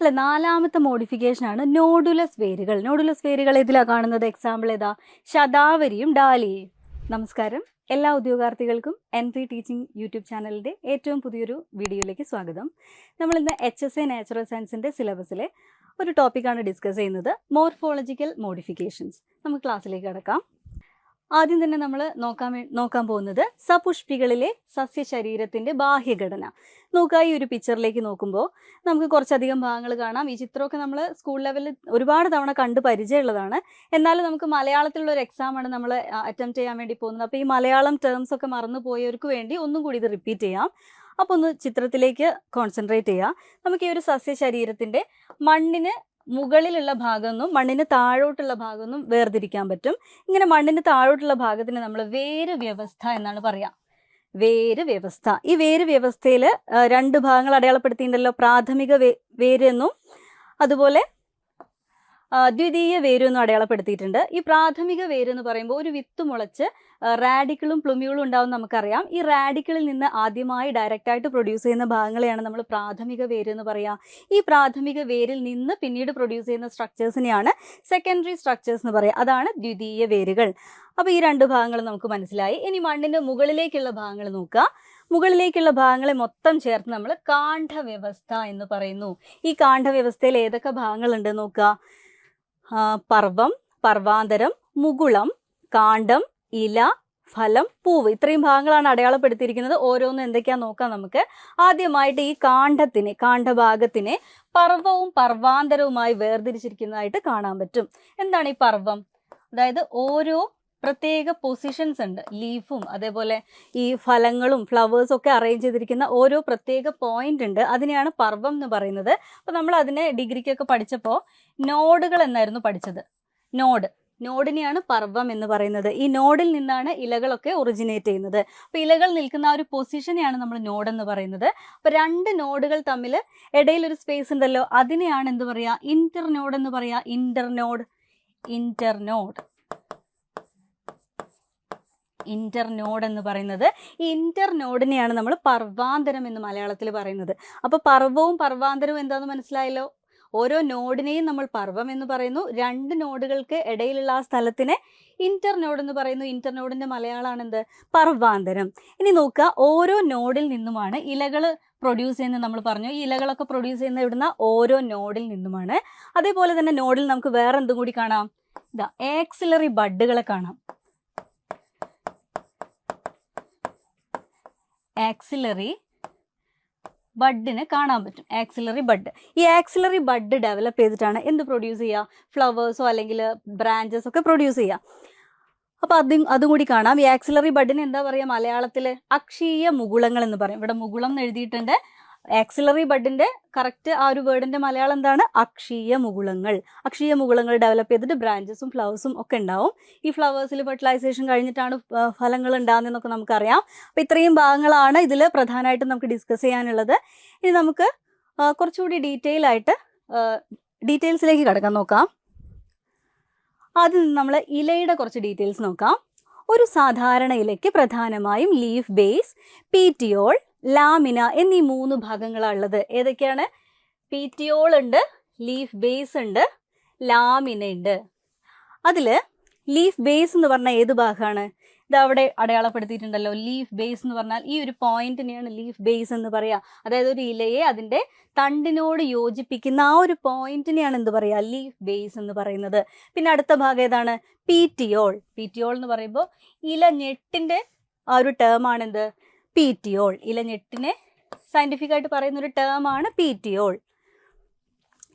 അല്ല, നാലാമത്തെ മോഡിഫിക്കേഷനാണ് നോഡുലസ് വേരുകൾ. നോഡുലസ് വേരുകൾ ഇതിലാണ് കാണുന്നത്. എക്സാമ്പിൾ ഏതാ? ശതാവരിയും ഡാലിയയും. നമസ്കാരം, എല്ലാ ഉദ്യോഗാർത്ഥികൾക്കും N3 ടീച്ചിങ് യൂട്യൂബ് ചാനലിൻ്റെ ഏറ്റവും പുതിയൊരു വീഡിയോയിലേക്ക് സ്വാഗതം. നമ്മളിന്ന് HSA നാച്ചുറൽ സയൻസിൻ്റെ സിലബസിലെ ഒരു ടോപ്പിക്കാണ് ഡിസ്കസ് ചെയ്യുന്നത്, മോർഫോളജിക്കൽ മോഡിഫിക്കേഷൻസ്. നമുക്ക് ക്ലാസ്സിലേക്ക് കടക്കാം. ആദ്യം തന്നെ നമ്മൾ നോക്കാൻ പോകുന്നത് സപുഷ്പികളിലെ സസ്യശരീരത്തിൻ്റെ ബാഹ്യഘടന. നോക്കുക, ഈ ഒരു പിക്ചറിലേക്ക് നോക്കുമ്പോൾ നമുക്ക് കുറച്ചധികം ഭാഗങ്ങൾ കാണാം. ഈ ചിത്രമൊക്കെ നമ്മൾ സ്കൂൾ ലെവലിൽ ഒരുപാട് തവണ കണ്ട് പരിചയമുള്ളതാണ്. എന്നാലും നമുക്ക് മലയാളത്തിലുള്ള ഒരു എക്സാമാണ് നമ്മൾ അറ്റംപ്റ്റ് ചെയ്യാൻ വേണ്ടി പോകുന്നത്. അപ്പോൾ ഈ മലയാളം ടേംസ് ഒക്കെ മറന്നു പോയവർക്ക് വേണ്ടി ഒന്നും കൂടി ഇത് റിപ്പീറ്റ് ചെയ്യാം. അപ്പോൾ ഒന്ന് ചിത്രത്തിലേക്ക് കോൺസെൻട്രേറ്റ് ചെയ്യുക. നമുക്ക് ഈ ഒരു സസ്യശരീരത്തിൻ്റെ മണ്ണിന് മുകളിലുള്ള ഭാഗമൊന്നും മണ്ണിന് താഴോട്ടുള്ള ഭാഗമൊന്നും വേർതിരിക്കാൻ പറ്റും. ഇങ്ങനെ മണ്ണിന് താഴോട്ടുള്ള ഭാഗത്തിന് നമ്മൾ വേര് വ്യവസ്ഥ എന്നാണ് പറയുക. വേര് വ്യവസ്ഥ. ഈ വേര് വ്യവസ്ഥയിൽ രണ്ട് ഭാഗങ്ങൾ അടയാളപ്പെടുത്തിയിട്ടുണ്ടല്ലോ, പ്രാഥമിക വേര് എന്നും അതുപോലെ ദ്വിതീയ വേരെന്നും അടയാളപ്പെടുത്തിയിട്ടുണ്ട്. ഈ പ്രാഥമിക വേര് എന്ന് പറയുമ്പോൾ ഒരു വിത്ത് മുളച്ച് റാഡിക്കിളും പ്ലുമ്യൂളും ഉണ്ടാവും നമുക്കറിയാം. ഈ റാഡിക്കിളിൽ നിന്ന് ആദ്യമായി ഡയറക്റ്റായിട്ട് പ്രൊഡ്യൂസ് ചെയ്യുന്ന ഭാഗങ്ങളെയാണ് നമ്മൾ പ്രാഥമിക വേര് എന്ന് പറയുക. ഈ പ്രാഥമിക വേരിൽ നിന്ന് പിന്നീട് പ്രൊഡ്യൂസ് ചെയ്യുന്ന സ്ട്രക്ചേഴ്സിനെയാണ് സെക്കൻഡറി സ്ട്രക്ചേഴ്സ് എന്ന് പറയുക. അതാണ് ദ്വിതീയ വേരുകൾ. അപ്പോൾ ഈ രണ്ട് ഭാഗങ്ങൾ നമുക്ക് മനസ്സിലായി. ഇനി മണ്ണിൻ്റെ മുകളിലേക്കുള്ള ഭാഗങ്ങൾ നോക്കുക. മുകളിലേക്കുള്ള ഭാഗങ്ങളെ മൊത്തം ചേർത്ത് നമ്മൾ കാണ്ഡവ്യവസ്ഥ എന്ന് പറയുന്നു. ഈ കാണ്ഡവ്യവസ്ഥയിൽ ഏതൊക്കെ ഭാഗങ്ങളുണ്ട് നോക്കുക. പർവം, പർവാന്തരം, മുകുളം, കാണ്ഡം, ഇല, ഫലം, പൂവ്. ഇത്രയും ഭാഗങ്ങളാണ് അടയാളപ്പെടുത്തിയിരിക്കുന്നത്. ഓരോന്നും എന്തൊക്കെയാ നോക്കാം നമുക്ക്. ആദ്യമായിട്ട് ഈ കാണ്ഡഭാഗത്തിനെ പർവവും പർവാന്തരവുമായി വേർതിരിച്ചിരിക്കുന്നതായിട്ട് കാണാൻ പറ്റും. എന്താണ് ഈ പർവം? അതായത് ഓരോ പ്രത്യേക പൊസിഷൻസ് ഉണ്ട്. ലീഫും അതേപോലെ ഈ ഫലങ്ങളും ഫ്ലവേഴ്സും ഒക്കെ അറേഞ്ച് ചെയ്തിരിക്കുന്ന ഓരോ പ്രത്യേക പോയിന്റ് ഉണ്ട്. അതിനെയാണ് പർവം എന്ന് പറയുന്നത്. അപ്പോൾ നമ്മൾ അതിനെ ഡിഗ്രിക്കൊക്കെ പഠിച്ചപ്പോൾ നോഡുകൾ എന്നായിരുന്നു പഠിച്ചത്. നോഡിനെയാണ് പർവം എന്ന് പറയുന്നത്. ഈ നോഡിൽ നിന്നാണ് ഇലകളൊക്കെ ഒറിജിനേറ്റ് ചെയ്യുന്നത്. അപ്പോൾ ഇലകൾ നിൽക്കുന്ന ആ ഒരു പൊസിഷനെയാണ് നമ്മൾ നോഡ് എന്ന് പറയുന്നത്. അപ്പോൾ രണ്ട് നോഡുകൾ തമ്മിൽ ഇടയിൽ ഒരു സ്പേസ് ഉണ്ടല്ലോ, അതിനെയാണ് എന്ത് പറയുക? ഇന്റർനോഡ് എന്ന് പറയുക. ഇന്റർനോഡ് എന്ന് പറയുന്നത്. ഈ ഇന്റർനോഡിനെയാണ് നമ്മൾ പർവാന്തരം എന്ന് മലയാളത്തിൽ പറയുന്നത്. അപ്പോൾ പർവവും പർവാന്തരവും എന്താണെന്ന് മനസ്സിലായല്ലോ. ഓരോ നോഡിനെയും നമ്മൾ പർവം എന്ന് പറയുന്നു. രണ്ട് നോഡുകൾക്ക് ഇടയിലുള്ള ആ സ്ഥലത്തിനെ ഇന്റർനോഡ് എന്ന് പറയുന്നു. ഇന്റർനോഡിന്റെ മലയാളമാണ് എന്ത്? പർവാന്തരം. ഇനി നോക്കുക, ഓരോ നോഡിൽ നിന്നുമാണ് ഇലകൾ പ്രൊഡ്യൂസ് ചെയ്യുന്നത്. നമ്മൾ പറഞ്ഞു, ഈ ഇലകളൊക്കെ പ്രൊഡ്യൂസ് ചെയ്യുന്ന ഇവിടുന്ന് ഓരോ നോഡിൽ നിന്നുമാണ്. അതേപോലെ തന്നെ നോഡിൽ നമുക്ക് വേറെ എന്തും കൂടി കാണാം. ഇതാ ആക്സിലറി ബഡുകളെ കാണാം. ആക്സിലറി ബഡിന് കാണാൻ പറ്റും. Axillary bud. ഈ ആക്സിലറി ബഡ് ഡെവലപ്പ് ചെയ്തിട്ടാണ് എന്ത് പ്രൊഡ്യൂസ് ചെയ്യുക? ഫ്ലവേഴ്സോ അല്ലെങ്കിൽ ബ്രാഞ്ചസ് ഒക്കെ പ്രൊഡ്യൂസ് ചെയ്യുക. അപ്പോൾ അതും കൂടി കാണാം. ഈ ആക്സിലറി ബഡിന് എന്താ പറയുക മലയാളത്തിൽ? അക്ഷീയ മുകുളങ്ങൾ എന്ന് പറയും. ഇവിടെ മുകുളം എന്ന് എഴുതിയിട്ടുണ്ട്. ആക്സിലറി ബഡിന്റെ കറക്റ്റ് ആ ഒരു വേർഡിന്റെ മലയാളം എന്താണ്? അക്ഷീയ മുകുളങ്ങൾ. അക്ഷീയ മുകുളങ്ങൾ ഡെവലപ്പ് ചെയ്തിട്ട് ബ്രാഞ്ചസും ഫ്ലവേഴ്സും ഒക്കെ ഉണ്ടാവും. ഈ ഫ്ലവേഴ്സിൽ ഫെർട്ടിലൈസേഷൻ കഴിഞ്ഞിട്ടാണ് ഫലങ്ങൾ ഉണ്ടാകുന്നതെന്നൊക്കെ നമുക്കറിയാം. അപ്പോൾ ഇത്രയും ഭാഗങ്ങളാണ് ഇതിൽ പ്രധാനമായിട്ടും നമുക്ക് ഡിസ്കസ് ചെയ്യാനുള്ളത്. ഇനി നമുക്ക് കുറച്ചുകൂടി ഡീറ്റെയിൽസിലേക്ക് കടക്കാൻ നോക്കാം. ആദ്യം നമ്മൾ ഇലയുടെ കുറച്ച് ഡീറ്റെയിൽസ് നോക്കാം. ഒരു സാധാരണ ഇലയ്ക്ക് പ്രധാനമായും ലീഫ് ബേസ്, പീറ്റിയോൾ, ലാമിന എന്നീ 3 ഭാഗങ്ങളാണ് ഉള്ളത്. ഏതൊക്കെയാണ്? പീറ്റിയോൾ ഉണ്ട്, ലീഫ് ബേസ് ഉണ്ട്, ലാമിന ഉണ്ട്. അതിൽ ലീഫ് ബേസ് എന്ന് പറഞ്ഞാൽ ഏത് ഭാഗമാണ്? ഇത് അവിടെ അടയാളപ്പെടുത്തിയിട്ടുണ്ടല്ലോ. ലീഫ് ബേസ് എന്ന് പറഞ്ഞാൽ ഈ ഒരു പോയിന്റിനെയാണ് ലീഫ് ബേസ് എന്ന് പറയുക. അതായത് ഒരു ഇലയെ അതിൻ്റെ തണ്ടിനോട് യോജിപ്പിക്കുന്ന ആ ഒരു പോയിന്റിനെയാണ് എന്ത് പറയുക? ലീഫ് ബേസ് എന്ന് പറയുന്നത്. പിന്നെ അടുത്ത ഭാഗം ഏതാണ്? പീറ്റിയോൾ എന്ന് പറയുമ്പോൾ ഇലഞ്ഞെട്ടിൻ്റെ ആ ഒരു ടേമാണ് എന്ത്? പീറ്റിയോൾ. ഇലഞ്ഞെട്ടിനെ സയന്റിഫിക് ആയിട്ട് പറയുന്ന ഒരു ടേമാണ് പീറ്റിയോൾ.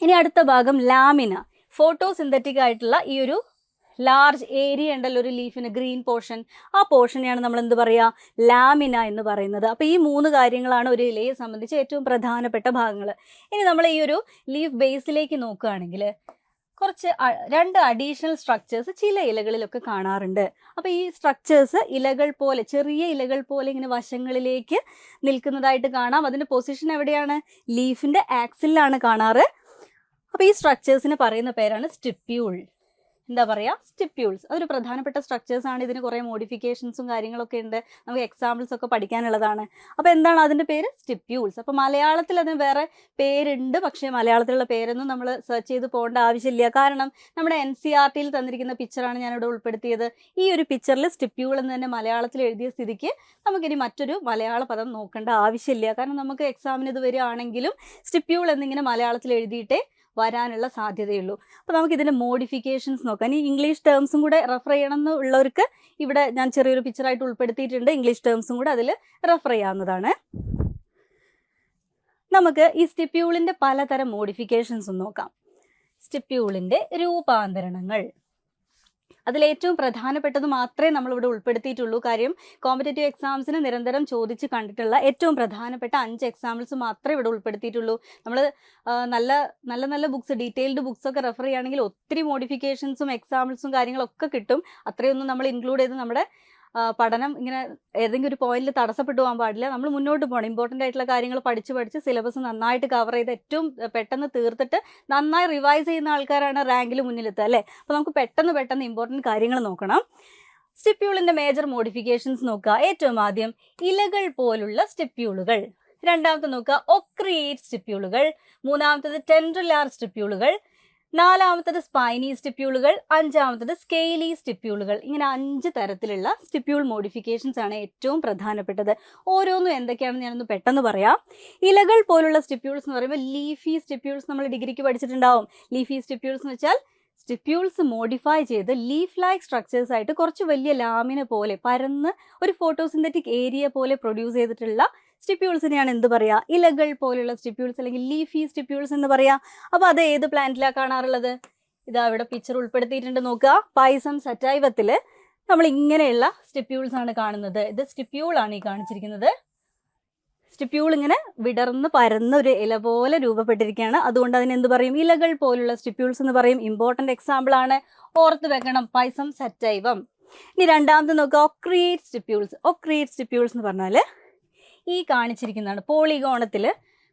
ഇനി അടുത്ത ഭാഗം ലാമിന. ഫോട്ടോസിന്തറ്റിക് ആയിട്ടുള്ള ഈ ഒരു ലാർജ് ഏരിയ ഉണ്ടല്ലോ ഒരു ലീഫിന്, ഗ്രീൻ പോർഷൻ, ആ പോർഷനെയാണ് നമ്മൾ എന്ത് പറയുക? ലാമിന എന്ന് പറയുന്നത്. അപ്പോൾ ഈ 3 കാര്യങ്ങളാണ് ഒരു ഇലയെ സംബന്ധിച്ച് ഏറ്റവും പ്രധാനപ്പെട്ട ഭാഗങ്ങൾ. ഇനി നമ്മൾ ഈ ഒരു ലീഫ് ബേസിലേക്ക് നോക്കുകയാണെങ്കിൽ കുറച്ച് 2 അഡീഷണൽ സ്ട്രക്ചേഴ്സ് ചില ഇലകളിലൊക്കെ കാണാറുണ്ട്. അപ്പോൾ ഈ സ്ട്രക്ചേഴ്സ് ഇലകൾ പോലെ, ചെറിയ ഇലകൾ പോലെ ഇങ്ങനെ വശങ്ങളിലേക്ക് നിൽക്കുന്നതായിട്ട് കാണാം. അതിൻ്റെ പൊസിഷൻ എവിടെയാണ്? ലീഫിൻ്റെ ആക്സിലാണ് കാണാറ്. അപ്പോൾ ഈ സ്ട്രക്ചേഴ്സിന് പറയുന്ന പേരാണ് സ്റ്റിപ്യൂൾ. എന്താ പറയുക, സ്റ്റിപ്യൂൾസ്. അതൊരു പ്രധാനപ്പെട്ട സ്ട്രക്ചേഴ്സ് ആണ്. ഇതിന് കുറേ മോഡിഫിക്കേഷൻസും കാര്യങ്ങളൊക്കെ ഉണ്ട്, നമുക്ക് എക്സാമ്പിൾസ് ഒക്കെ പഠിക്കാനുള്ളതാണ്. അപ്പോൾ എന്താണ് അതിൻ്റെ പേര്? സ്റ്റിപ്യൂൾസ്. അപ്പോൾ മലയാളത്തിൽ അതിന് വേറെ പേരുണ്ട്, പക്ഷേ മലയാളത്തിലുള്ള പേരൊന്നും നമ്മൾ സെർച്ച് ചെയ്ത് പോകേണ്ട ആവശ്യമില്ല. കാരണം നമ്മുടെ NCERT-യിൽ തന്നിരിക്കുന്ന പിക്ചറാണ് ഞാനിവിടെ ഉൾപ്പെടുത്തിയത്. ഈ ഒരു പിക്ചറിൽ സ്റ്റിപ്യൂൾ എന്ന് തന്നെ മലയാളത്തിൽ എഴുതിയ സ്ഥിതിക്ക് നമുക്കിനി മറ്റൊരു മലയാള പദം നോക്കേണ്ട ആവശ്യമില്ല. കാരണം നമുക്ക് എക്സാമിന് ഇത് വരികയാണെങ്കിലും സ്റ്റിപ്യൂൾ എന്നിങ്ങനെ മലയാളത്തിൽ എഴുതിയിട്ടേ വരാനുള്ള സാധ്യതയുള്ളൂ. അപ്പോൾ നമുക്ക് ഇതിൻ്റെ മോഡിഫിക്കേഷൻസ് നോക്കാം. ഇനി ഇംഗ്ലീഷ് ടേംസും കൂടെ റെഫർ ചെയ്യണം എന്നുള്ളവർക്ക് ഇവിടെ ഞാൻ ചെറിയൊരു പിക്ചറായിട്ട് ഉൾപ്പെടുത്തിയിട്ടുണ്ട്. ഇംഗ്ലീഷ് ടേംസും കൂടെ അതിൽ റെഫർ ചെയ്യാവുന്നതാണ്. നമുക്ക് ഈ സ്റ്റിപ്യൂളിൻ്റെ പലതരം മോഡിഫിക്കേഷൻസും നോക്കാം. സ്റ്റിപ്യൂളിൻ്റെ രൂപാന്തരണങ്ങൾ, അതിലേറ്റവും പ്രധാനപ്പെട്ടത് മാത്രമേ നമ്മളിവിടെ ഉൾപ്പെടുത്തിയിട്ടുള്ളൂ. കാര്യം കോമ്പറ്റേറ്റീവ് എക്സാംസിന് നിരന്തരം ചോദിച്ച് കണ്ടിട്ടുള്ള ഏറ്റവും പ്രധാനപ്പെട്ട 5 എക്സാമ്പിൾസ് മാത്രമേ ഇവിടെ ഉൾപ്പെടുത്തിയിട്ടുള്ളൂ. നമ്മൾ നല്ല നല്ല നല്ല ബുക്സ്, ഡീറ്റെയിൽഡ് ബുക്സൊക്കെ റെഫർ ചെയ്യുകയാണെങ്കിൽ ഒത്തിരി മോഡിഫിക്കേഷൻസും എക്സാമ്പിൾസും കാര്യങ്ങളൊക്കെ കിട്ടും. അത്രയൊന്നും നമ്മൾ ഇൻക്ലൂഡ് ചെയ്ത് നമ്മുടെ പഠനം ഇങ്ങനെ ഏതെങ്കിലും ഒരു പോയിന്റിൽ തടസ്സപ്പെട്ടു പോകാൻ പാടില്ല. നമ്മൾ മുന്നോട്ട് പോകണം. ഇമ്പോർട്ടൻ്റ് ആയിട്ടുള്ള കാര്യങ്ങൾ പഠിച്ച് സിലബസ് നന്നായിട്ട് കവർ ചെയ്ത് ഏറ്റവും പെട്ടെന്ന് തീർത്തിട്ട് നന്നായി റിവൈസ് ചെയ്യുന്ന ആൾക്കാരാണ് റാങ്കിൽ മുന്നിലെത്തുക, അല്ലേ? അപ്പോൾ നമുക്ക് പെട്ടെന്ന് ഇമ്പോർട്ടൻറ്റ് കാര്യങ്ങൾ നോക്കണം. സ്റ്റിപ്യൂളിൻ്റെ മേജർ മോഡിഫിക്കേഷൻസ് നോക്കുക. ഏറ്റവും ആദ്യം ഇലകൾ പോലുള്ള സ്റ്റിപ്യൂളുകൾ. രണ്ടാമത്തെ നോക്കുക ഒക്രിയേറ്റ് സ്റ്റിപ്യൂളുകൾ. മൂന്നാമത്തത് ടെൻഡ്രിലാർ സ്റ്റിപ്യൂളുകൾ. നാലാമത്തത് സ്പൈനി സ്റ്റിപ്യൂളുകൾ. അഞ്ചാമത്തത് സ്കെയിലി സ്റ്റിപ്യൂളുകൾ. ഇങ്ങനെ 5 തരത്തിലുള്ള സ്റ്റിപ്യൂൾ മോഡിഫിക്കേഷൻസ് ആണ് ഏറ്റവും പ്രധാനപ്പെട്ടത്. ഓരോന്നും എന്തൊക്കെയാണെന്ന് ഞാനൊന്ന് പെട്ടെന്ന് പറയാം. ഇലകൾ പോലുള്ള സ്റ്റിപ്യൂൾസ് എന്ന് പറയുമ്പോൾ ലീഫി സ്റ്റിപ്യൂൾസ് നമ്മൾ ഡിഗ്രിക്ക് പഠിച്ചിട്ടുണ്ടാവും. ലീഫി സ്റ്റിപ്യൂൾസ് എന്ന് വെച്ചാൽ സ്റ്റിപ്യൂൾസ് മോഡിഫൈ ചെയ്ത് ലീഫ് ലൈക്ക് സ്ട്രക്ചേഴ്സ് ആയിട്ട് കുറച്ച് വലിയ ലാമിന പോലെ പരന്ന് ഒരു ഫോട്ടോസിന്തറ്റിക് ഏരിയ പോലെ പ്രൊഡ്യൂസ് ചെയ്തിട്ടുള്ള സ്റ്റിപ്യൂൾസിനെയാണ് എന്ത് പറയുക? ഇലകൾ പോലുള്ള സ്റ്റിപ്യൂൾസ് അല്ലെങ്കിൽ ലീഫി സ്റ്റിപ്യൂൾസ് എന്ന് പറയാം. അപ്പോൾ അത് ഏത് പ്ലാന്റിലാണ് കാണാറുള്ളത്? ഇതാ ഇവിടെ പിക്ചർ ഉൾപ്പെടുത്തിയിട്ടുണ്ട്, നോക്കുക. പൈസം സറ്റൈവത്തിൽ നമ്മൾ ഇങ്ങനെയുള്ള സ്റ്റിപ്യൂൾസ് ആണ് കാണുന്നത്. ഇത് സ്റ്റിപ്യൂളാണ് ഈ കാണിച്ചിരിക്കുന്നത്. സ്റ്റിപ്യൂൾ ഇങ്ങനെ വിടർന്ന് പരന്ന ഒരു ഇല പോലെ രൂപപ്പെട്ടിരിക്കുകയാണ്. അതുകൊണ്ട് അതിനെന്ത് പറയും? ഇലകൾ പോലുള്ള സ്റ്റിപ്യൂൾസ് എന്ന് പറയും. ഇമ്പോർട്ടൻ്റ് എക്സാമ്പിൾ ആണ്, ഓർത്ത് വെക്കണം, പൈസം സറ്റൈവം. ഇനി രണ്ടാമത് നോക്കുക ഒക്രിയേറ്റ് സ്റ്റിപ്യൂൾസ്. ഒക്രിയേറ്റ് സ്റ്റിപ്യൂൾസ് എന്ന് പറഞ്ഞാൽ ഈ കാണിച്ചിരിക്കുന്നതാണ്. പോളിഗോണത്തിൽ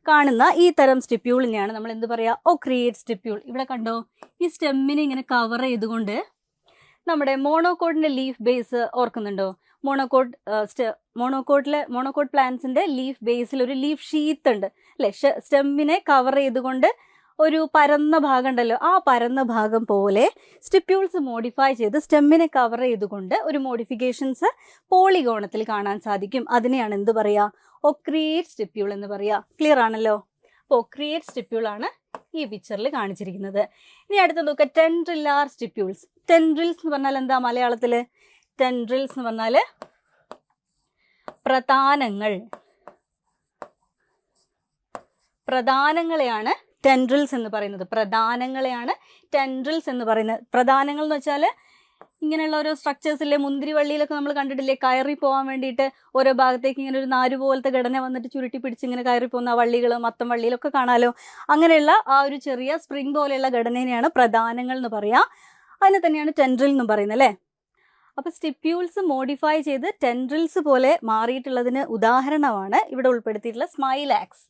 കാണുന്ന ഈ തരം സ്റ്റിപ്യൂളിനെയാണ് നമ്മൾ എന്ത് പറയുക? ഒക്രിയേറ്റ് സ്റ്റിപ്യൂൾ. ഇവിടെ കണ്ടോ, ഈ സ്റ്റെമ്മിനെ ഇങ്ങനെ കവർ ചെയ്തുകൊണ്ട് നമ്മുടെ മോണോകോട്ടിൻ്റെ ലീഫ് ബേസ് ഓർക്കുന്നുണ്ടോ? മോണോകോട്ട് പ്ലാന്റ്സിൻ്റെ ലീഫ് ബേസിൽ ഒരു ലീഫ് ഷീത്ത് ഉണ്ട്, അല്ലേ? സ്റ്റെമ്മിനെ കവർ ചെയ്തുകൊണ്ട് ഒരു പരന്ന ഭാഗം ഉണ്ടല്ലോ, ആ പരന്ന ഭാഗം പോലെ സ്റ്റിപ്യൂൾസ് മോഡിഫൈ ചെയ്ത് സ്റ്റെമ്മിനെ കവർ ചെയ്തുകൊണ്ട് ഒരു മോഡിഫിക്കേഷൻസ് പോളിഗോണത്തിൽ കാണാൻ സാധിക്കും. അതിനെയാണ് എന്ത് പറയുക? ഒക്രിയേറ്റ് സ്റ്റിപ്യൂൾ എന്ന് പറയുക. ക്ലിയർ ആണല്ലോ? അപ്പോൾ ഒക്രിയേറ്റ് സ്റ്റിപ്യൂൾ ആണ് ഈ പിക്ചറിൽ കാണിച്ചിരിക്കുന്നത്. ഇനി അടുത്ത നോക്കുക ടെൻഡ്രിലാർ സ്റ്റിപ്യൂൾസ്. ടെൻഡ്രിൽസ് എന്ന് പറഞ്ഞാൽ എന്താ മലയാളത്തിൽ? ടെൻഡ്രിൽസ് എന്ന് പറഞ്ഞാൽ പ്രധാനങ്ങളെയാണ് ടെൻഡ്രിൽസ് എന്ന് പറയുന്നത്. പ്രധാനങ്ങളെയാണ് ടെൻഡ്രിൽസ് എന്ന് പറയുന്നത്. പ്രധാനങ്ങൾ എന്ന് വെച്ചാൽ ഇങ്ങനെയുള്ള ഓരോ സ്ട്രക്ചേഴ്സില്ലേ, മുന്തിരി വള്ളിയിലൊക്കെ നമ്മൾ കണ്ടിട്ടില്ലേ, കയറി പോകാൻ വേണ്ടിയിട്ട് ഓരോ ഭാഗത്തേക്ക് ഇങ്ങനെ ഒരു നാര് പോലത്തെ ഘടന വന്നിട്ട് ചുരുട്ടി പിടിച്ച് ഇങ്ങനെ കയറി പോകുന്ന വള്ളികൾ, മത്തം വള്ളിയിലൊക്കെ കാണാമല്ലോ. അങ്ങനെയുള്ള ആ ഒരു ചെറിയ സ്പ്രിംഗ് പോലെയുള്ള ഘടനയാണ് പ്രധാനങ്ങൾ എന്ന് പറയുക. അതിനെ തന്നെയാണ് ടെൻഡ്രിൽ എന്ന് പറയുന്നത്, അല്ലേ? അപ്പോൾ സ്റ്റിപ്യൂൾസ് മോഡിഫൈ ചെയ്ത് ടെൻഡ്രിൽസ് പോലെ മാറിയിട്ടുള്ളതിന് ഉദാഹരണമാണ് ഇവിടെ ഉൾപ്പെടുത്തിയിട്ടുള്ള സ്മൈലാക്സ്.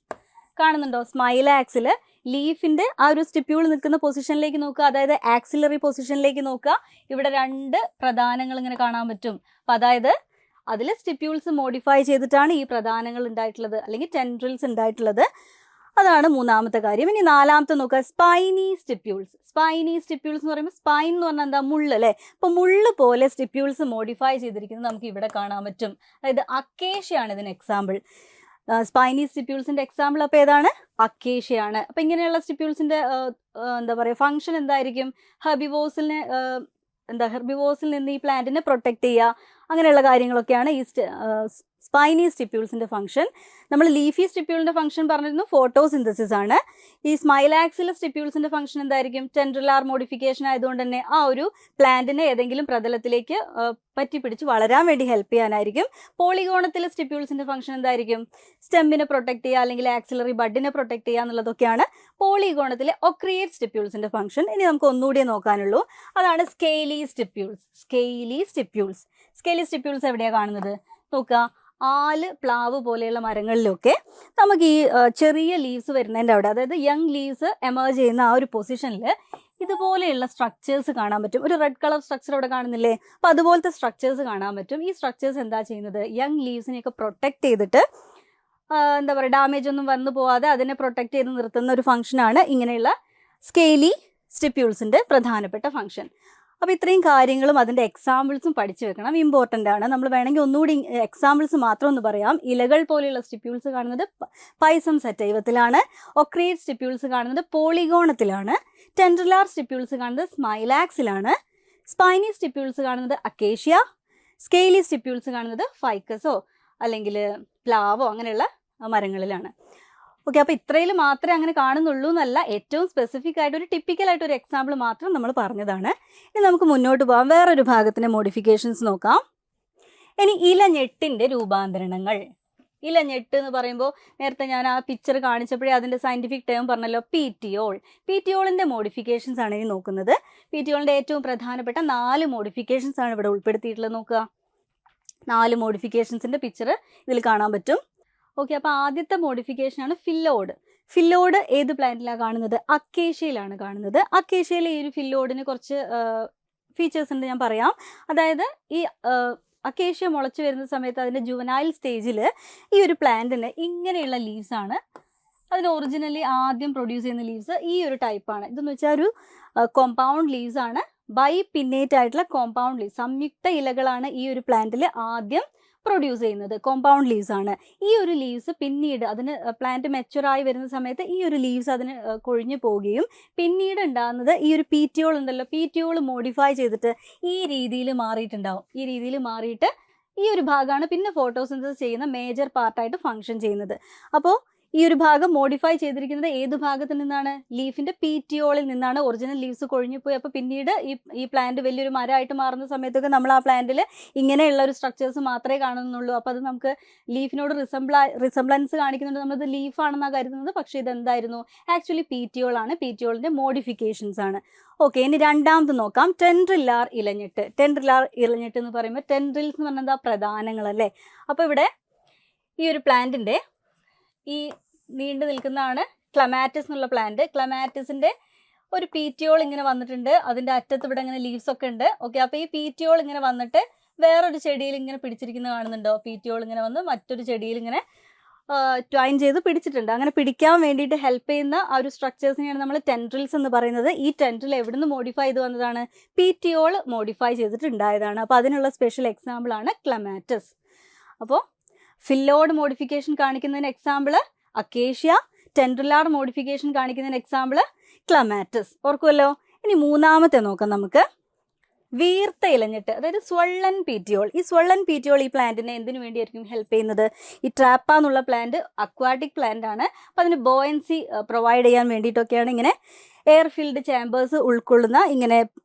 കാണുന്നുണ്ടോ? സ്മൈലാക്സിൽ ലീഫിൻ്റെ ആ ഒരു സ്റ്റിപ്യൂൾ നിൽക്കുന്ന പൊസിഷനിലേക്ക് നോക്കുക, അതായത് ആക്സിലറി പൊസിഷനിലേക്ക് നോക്കുക. ഇവിടെ 2 പ്രധാനങ്ങൾ ഇങ്ങനെ കാണാൻ പറ്റും. അപ്പം അതായത് അതിൽ സ്റ്റിപ്യൂൾസ് മോഡിഫൈ ചെയ്തിട്ടാണ് ഈ പ്രധാനങ്ങൾ ഉണ്ടായിട്ടുള്ളത്, അല്ലെങ്കിൽ ടെൻഡ്രിൽസ് ഉണ്ടായിട്ടുള്ളത്. അതാണ് മൂന്നാമത്തെ കാര്യം. ഇനി നാലാമത്തെ നോക്കുക സ്പൈനി സ്റ്റിപ്യൂൾസ്. സ്പൈനി സ്റ്റിപ്യൂൾസ് എന്ന് പറയുമ്പോൾ സ്പൈൻ എന്ന് പറഞ്ഞാൽ എന്താ? മുള്ള്, അല്ലേ? അപ്പോൾ മുള്ള് പോലെ സ്റ്റിപ്യൂൾസ് മോഡിഫൈ ചെയ്തിരിക്കുന്നത് നമുക്ക് ഇവിടെ കാണാൻ പറ്റും. അതായത് അക്കേഷ്യയാണ് ഇതിന് എക്സാമ്പിൾ. സ്പൈനി സ്റ്റിപ്യൂൾസിൻ്റെ എക്സാമ്പിൾ അപ്പോൾ ഏതാണ്? അക്കേഷ്യയാണ്. അപ്പോൾ ഇങ്ങനെയുള്ള സ്റ്റിപ്യൂൾസിൻ്റെ എന്താ പറയുക ഫംഗ്ഷൻ എന്തായിരിക്കും? ഹെർബിവോസിൽ നിന്ന് ഈ പ്ലാന്റിനെ പ്രൊട്ടക്റ്റ് ചെയ്യുക, അങ്ങനെയുള്ള കാര്യങ്ങളൊക്കെയാണ് ഈ സ്പൈനി സ്റ്റിപ്യൂൾസിൻ്റെ ഫംഗ്ഷൻ. നമ്മൾ ലീഫി സ്റ്റിപ്യൂളിൻ്റെ ഫംഗ്ഷൻ പറഞ്ഞിരുന്നു, ഫോട്ടോസിന്തസിസ് ആണ്. ഈ സ്മൈലാക്സിലെ സ്റ്റിപ്യൂൾസിൻ്റെ ഫംഗ്ഷൻ എന്തായിരിക്കും? ടെൻഡ്രിലാർ മോഡിഫിക്കേഷൻ ആയതുകൊണ്ട് തന്നെ ആ ഒരു പ്ലാന്റിനെ ഏതെങ്കിലും പ്രതലത്തിലേക്ക് പറ്റിപ്പിടിച്ച് വളരാൻ വേണ്ടി ഹെൽപ്പ് ചെയ്യാനായിരിക്കും. പോളിഗോണത്തിലെ സ്റ്റിപ്യൂൾസിൻ്റെ ഫംഗ്ഷൻ എന്തായിരിക്കും? സ്റ്റെമ്മിനെ പ്രൊട്ടക്റ്റ് ചെയ്യുക, അല്ലെങ്കിൽ ആക്സിലറി ബഡിനെ പ്രൊട്ടക്റ്റ് ചെയ്യുക എന്നുള്ളതൊക്കെയാണ് പോളിഗോണത്തിലെ ഒക്രിയേറ്റ് സ്റ്റിപ്യൂൾസിൻ്റെ ഫംഗ്ഷൻ. ഇനി നമുക്ക് ഒന്നുകൂടിയേ നോക്കാനുള്ളൂ, അതാണ് സ്കെയിലി സ്റ്റിപ്യൂൾസ്. സ്കെയിലി സ്റ്റിപ്യൂൾസ് എവിടെയാണ് കാണുന്നത്? നോക്കുക, ആല്, പ്ലാവ് പോലെയുള്ള മരങ്ങളിലൊക്കെ നമുക്ക് ഈ ചെറിയ ലീവ്സ് വരുന്നതിൻ്റെ അവിടെ, അതായത് യങ് ലീവ്സ് എമേർജ് ചെയ്യുന്ന ആ ഒരു പൊസിഷനിൽ ഇതുപോലെയുള്ള സ്ട്രക്ചേഴ്സ് കാണാൻ പറ്റും. ഒരു റെഡ് കളർ സ്ട്രക്ചർ അവിടെ കാണുന്നില്ലേ? അപ്പോൾ അതുപോലത്തെ സ്ട്രക്ചേഴ്സ് കാണാൻ പറ്റും. ഈ സ്ട്രക്ചേഴ്സ് എന്താ ചെയ്യുന്നത്? യങ് ലീവ്സിനെയൊക്കെ പ്രൊട്ടക്ട് ചെയ്തിട്ട് എന്താ പറയുക, ഡാമേജ് ഒന്നും വന്നു പോവാതെ അതിനെ പ്രൊട്ടക്ട് ചെയ്ത് നിർത്തുന്ന ഒരു ഫംഗ്ഷനാണ് ഇങ്ങനെയുള്ള സ്കെയിലി സ്റ്റിപ്യൂൾസിൻ്റെ പ്രധാനപ്പെട്ട ഫംഗ്ഷൻ. അപ്പോൾ ഇത്രയും കാര്യങ്ങളും അതിൻ്റെ എക്സാമ്പിൾസും പഠിച്ചു വെക്കണം, ഇമ്പോർട്ടൻ്റ് ആണ്. നമ്മൾ വേണമെങ്കിൽ ഒന്നുകൂടി എക്സാമ്പിൾസ് മാത്രം ഒന്ന് പറയാം. ഇലകൾ പോലെയുള്ള സ്റ്റിപ്യൂൾസ് കാണുന്നത് പൈസം സെറ്റൈവത്തിലാണ്. ഒക്രീഡ് സ്റ്റിപ്യൂൾസ് കാണുന്നത് പോളിഗോണത്തിലാണ്. ടെൻഡ്രിലാർ സ്റ്റിപ്യൂൾസ് കാണുന്നത് സ്മൈലാക്സിലാണ്. സ്പൈനി സ്റ്റിപ്യൂൾസ് കാണുന്നത് അക്കേഷ്യ. സ്കെയിലി സ്റ്റിപ്യൂൾസ് കാണുന്നത് ഫൈക്കസോ അല്ലെങ്കിൽ പ്ലാവോ അങ്ങനെയുള്ള മരങ്ങളിലാണ്. ഓക്കെ, അപ്പോൾ ഇത്രയിൽ മാത്രമേ അങ്ങനെ കാണുന്നുള്ളൂ എന്നല്ല, ഏറ്റവും സ്പെസിഫിക് ആയിട്ട് ഒരു ടിപ്പിക്കലായിട്ട് ഒരു എക്സാമ്പിൾ മാത്രം നമ്മൾ പറഞ്ഞതാണ്. ഇനി നമുക്ക് മുന്നോട്ട് പോകാം, വേറൊരു ഭാഗത്തിൻ്റെ മോഡിഫിക്കേഷൻസ് നോക്കാം. ഇനി ഇലഞ്ഞെട്ടിൻ്റെ രൂപാന്തരണങ്ങൾ. ഇലഞ്ഞെട്ട് എന്ന് പറയുമ്പോൾ നേരത്തെ ഞാൻ ആ പിക്ചർ കാണിച്ചപ്പോഴേ അതിൻ്റെ സയൻറ്റിഫിക് ടേം പറഞ്ഞല്ലോ, പീറ്റിയോൾ. പീറ്റിയോളിൻ്റെ മോഡിഫിക്കേഷൻസ് ആണ് ഇനി നോക്കുന്നത്. പീറ്റിയോളിൻ്റെ ഏറ്റവും പ്രധാനപ്പെട്ട 4 മോഡിഫിക്കേഷൻസ് ആണ് ഇവിടെ ഉൾപ്പെടുത്തിയിട്ടുള്ളത്. നോക്കുക, 4 മോഡിഫിക്കേഷൻസിൻ്റെ പിക്ചർ ഇതിൽ കാണാൻ പറ്റും. ഓക്കെ, അപ്പോൾ ആദ്യത്തെ മോഡിഫിക്കേഷനാണ് ഫില്ലോഡ്. ഫില്ലോഡ് ഏത് പ്ലാന്റിലാണ് കാണുന്നത്? അക്കേഷ്യയിലാണ് കാണുന്നത്. അക്കേഷ്യയിലെ ഈ ഒരു ഫില്ലോഡിന് കുറച്ച് ഫീച്ചേഴ്സ് ഉണ്ട്, ഞാൻ പറയാം. അതായത് ഈ അക്കേഷ്യ മുളച്ച് വരുന്ന സമയത്ത് അതിൻ്റെ ജുവനൈൽ സ്റ്റേജിൽ ഈ ഒരു പ്ലാന്റിന് ഇങ്ങനെയുള്ള ലീവ്സ് ആണ്. അതിന് ഒറിജിനലി ആദ്യം പ്രൊഡ്യൂസ് ചെയ്യുന്ന ലീവ്സ് ഈ ഒരു ടൈപ്പാണ്. ഇതെന്ന് വെച്ചാൽ ഒരു കോമ്പൗണ്ട് ലീവ്സ് ആണ്, ബൈ പിന്നേറ്റ് ആയിട്ടുള്ള കോമ്പൗണ്ട് ലീവ്സ്, സംയുക്ത ഇലകളാണ് ഈ ഒരു പ്ലാന്റിൽ ആദ്യം പ്രൊഡ്യൂസ് ചെയ്യുന്നത്. കോമ്പൗണ്ട് ലീവ്സ് ആണ്. ഈ ഒരു ലീവ്സ് പിന്നീട് അതിന് പ്ലാന്റ് മെച്ചുറായി വരുന്ന സമയത്ത് ഈ ഒരു ലീവ്സ് അതിന് കൊഴിഞ്ഞു പോവുകയും പിന്നീട് ഉണ്ടാകുന്നത് ഈ ഒരു പീറ്റിയോൾ ഉണ്ടല്ലോ, പീറ്റിയോൾ മോഡിഫൈ ചെയ്തിട്ട് ഈ രീതിയിൽ മാറിയിട്ടുണ്ടാവും. ഈ രീതിയിൽ മാറിയിട്ട് ഈ ഒരു ഭാഗമാണ് പിന്നെ ഫോട്ടോസിന്തസിസ് ചെയ്യുന്ന മേജർ പാർട്ടായിട്ട് ഫങ്ഷൻ ചെയ്യുന്നത്. അപ്പോൾ ഈ ഒരു ഭാഗം മോഡിഫൈ ചെയ്തിരിക്കുന്നത് ഏത് ഭാഗത്ത് നിന്നാണ്? ലീഫിന്റെ പീറ്റിയോളിൽ നിന്നാണ്. ഒറിജിനൽ ലീവ്സ് കൊഴിഞ്ഞു പോയി. അപ്പോൾ പിന്നീട് ഈ പ്ലാന്റ് വലിയൊരു മരമായിട്ട് മാറുന്ന സമയത്തൊക്കെ നമ്മൾ ആ പ്ലാന്റിൽ ഇങ്ങനെയുള്ള ഒരു സ്ട്രക്ചേഴ്സ് മാത്രമേ കാണുന്നുള്ളൂ. അപ്പോൾ അത് നമുക്ക് ലീഫിനോട് റിസംബ്ലൻസ് കാണിക്കുന്നുണ്ട്, നമ്മളത് ലീഫാണെന്നാണ് കരുതുന്നത്. പക്ഷേ ഇതെന്തായിരുന്നു? ആക്ച്വലി പീറ്റിയോളാണ്. പീറ്റിയോളിന്റെ മോഡിഫിക്കേഷൻസ് ആണ്. ഓക്കെ, ഇനി രണ്ടാമത് നോക്കാം, ടെൻഡ്രിലാർ ഇലഞ്ഞെട്ട്. ടെൻഡ്രിലാർ ഇലഞ്ഞെട്ട് എന്ന് പറയുമ്പോൾ ടെൻഡ്രിൽസ് എന്ന് പറഞ്ഞാൽ എന്താ? പ്രധാനങ്ങളല്ലേ. അപ്പോൾ ഇവിടെ ഈ ഒരു പ്ലാന്റിന്റെ ഈ നീണ്ടു നിൽക്കുന്നതാണ് ക്ലമാറ്റിസ് എന്നുള്ള പ്ലാന്റ്. ക്ലമാറ്റിസിന്റെ ഒരു പീറ്റിയോൾ ഇങ്ങനെ വന്നിട്ടുണ്ട്, അതിന്റെ അറ്റത്ത് ഇവിടെ ഇങ്ങനെ ലീവ്സ് ഒക്കെ ഉണ്ട്. ഓക്കെ, അപ്പോൾ ഈ പീറ്റിയോൾ ഇങ്ങനെ വന്നിട്ട് വേറൊരു ചെടിയിൽ ഇങ്ങനെ പിടിച്ചിരിക്കുന്നത് കാണുന്നുണ്ടോ? പീറ്റിയോൾ ഇങ്ങനെ വന്ന് മറ്റൊരു ചെടിയിൽ ഇങ്ങനെ ട്വൈൻ ചെയ്ത് പിടിച്ചിട്ടുണ്ട്. അങ്ങനെ പിടിക്കാൻ വേണ്ടിയിട്ട് ഹെൽപ്പ് ചെയ്യുന്ന ആ ഒരു സ്ട്രക്ചേഴ്സിനെയാണ് നമ്മൾ ടെൻഡ്രിൽസ് എന്ന് പറയുന്നത്. ഈ ടെൻഡ്രിൽ എവിടുന്ന് മോഡിഫൈ ചെയ്ത് വന്നതാണ്? പീറ്റിയോൾ മോഡിഫൈ ചെയ്തിട്ടുണ്ടായതാണ്. അപ്പോൾ അതിനുള്ള സ്പെഷ്യൽ എക്സാമ്പിൾ ആണ് ക്ലമാറ്റിസ്. അപ്പോൾ ഫില്ലോഡ് മോഡിഫിക്കേഷൻ കാണിക്കുന്നതിന് എക്സാമ്പിൾ അക്കേഷ്യ, ടെൻഡ്രിലാർ മോഡിഫിക്കേഷൻ കാണിക്കുന്നതിന് എക്സാമ്പിൾ ക്ലമാറ്റിസ്. ഓർക്കുമല്ലോ. ഇനി മൂന്നാമത്തെ നോക്കാം നമുക്ക്, വീർത്ത ഇലഞ്ഞെട്ട്, അതായത് സ്വള്ളൻ പീറ്റിയോൾ. ഈ സ്വള്ളൻ പീറ്റിയോൾ ഈ പ്ലാന്റിനെ എന്തിനു വേണ്ടിയായിരിക്കും ഹെൽപ്പ് ചെയ്യുന്നത്? ഈ ട്രാപ്പ എന്നുള്ള പ്ലാന്റ് അക്വാട്ടിക് പ്ലാന്റ് ആണ്. അപ്പോൾ അതിന് ബോയൻസി പ്രൊവൈഡ് ചെയ്യാൻ വേണ്ടിയിട്ടൊക്കെയാണ് ഇങ്ങനെ എയർ ഫിൽഡ് ചാമ്പേഴ്സ് ഉൾക്കൊള്ളുന്ന ഇങ്ങനെ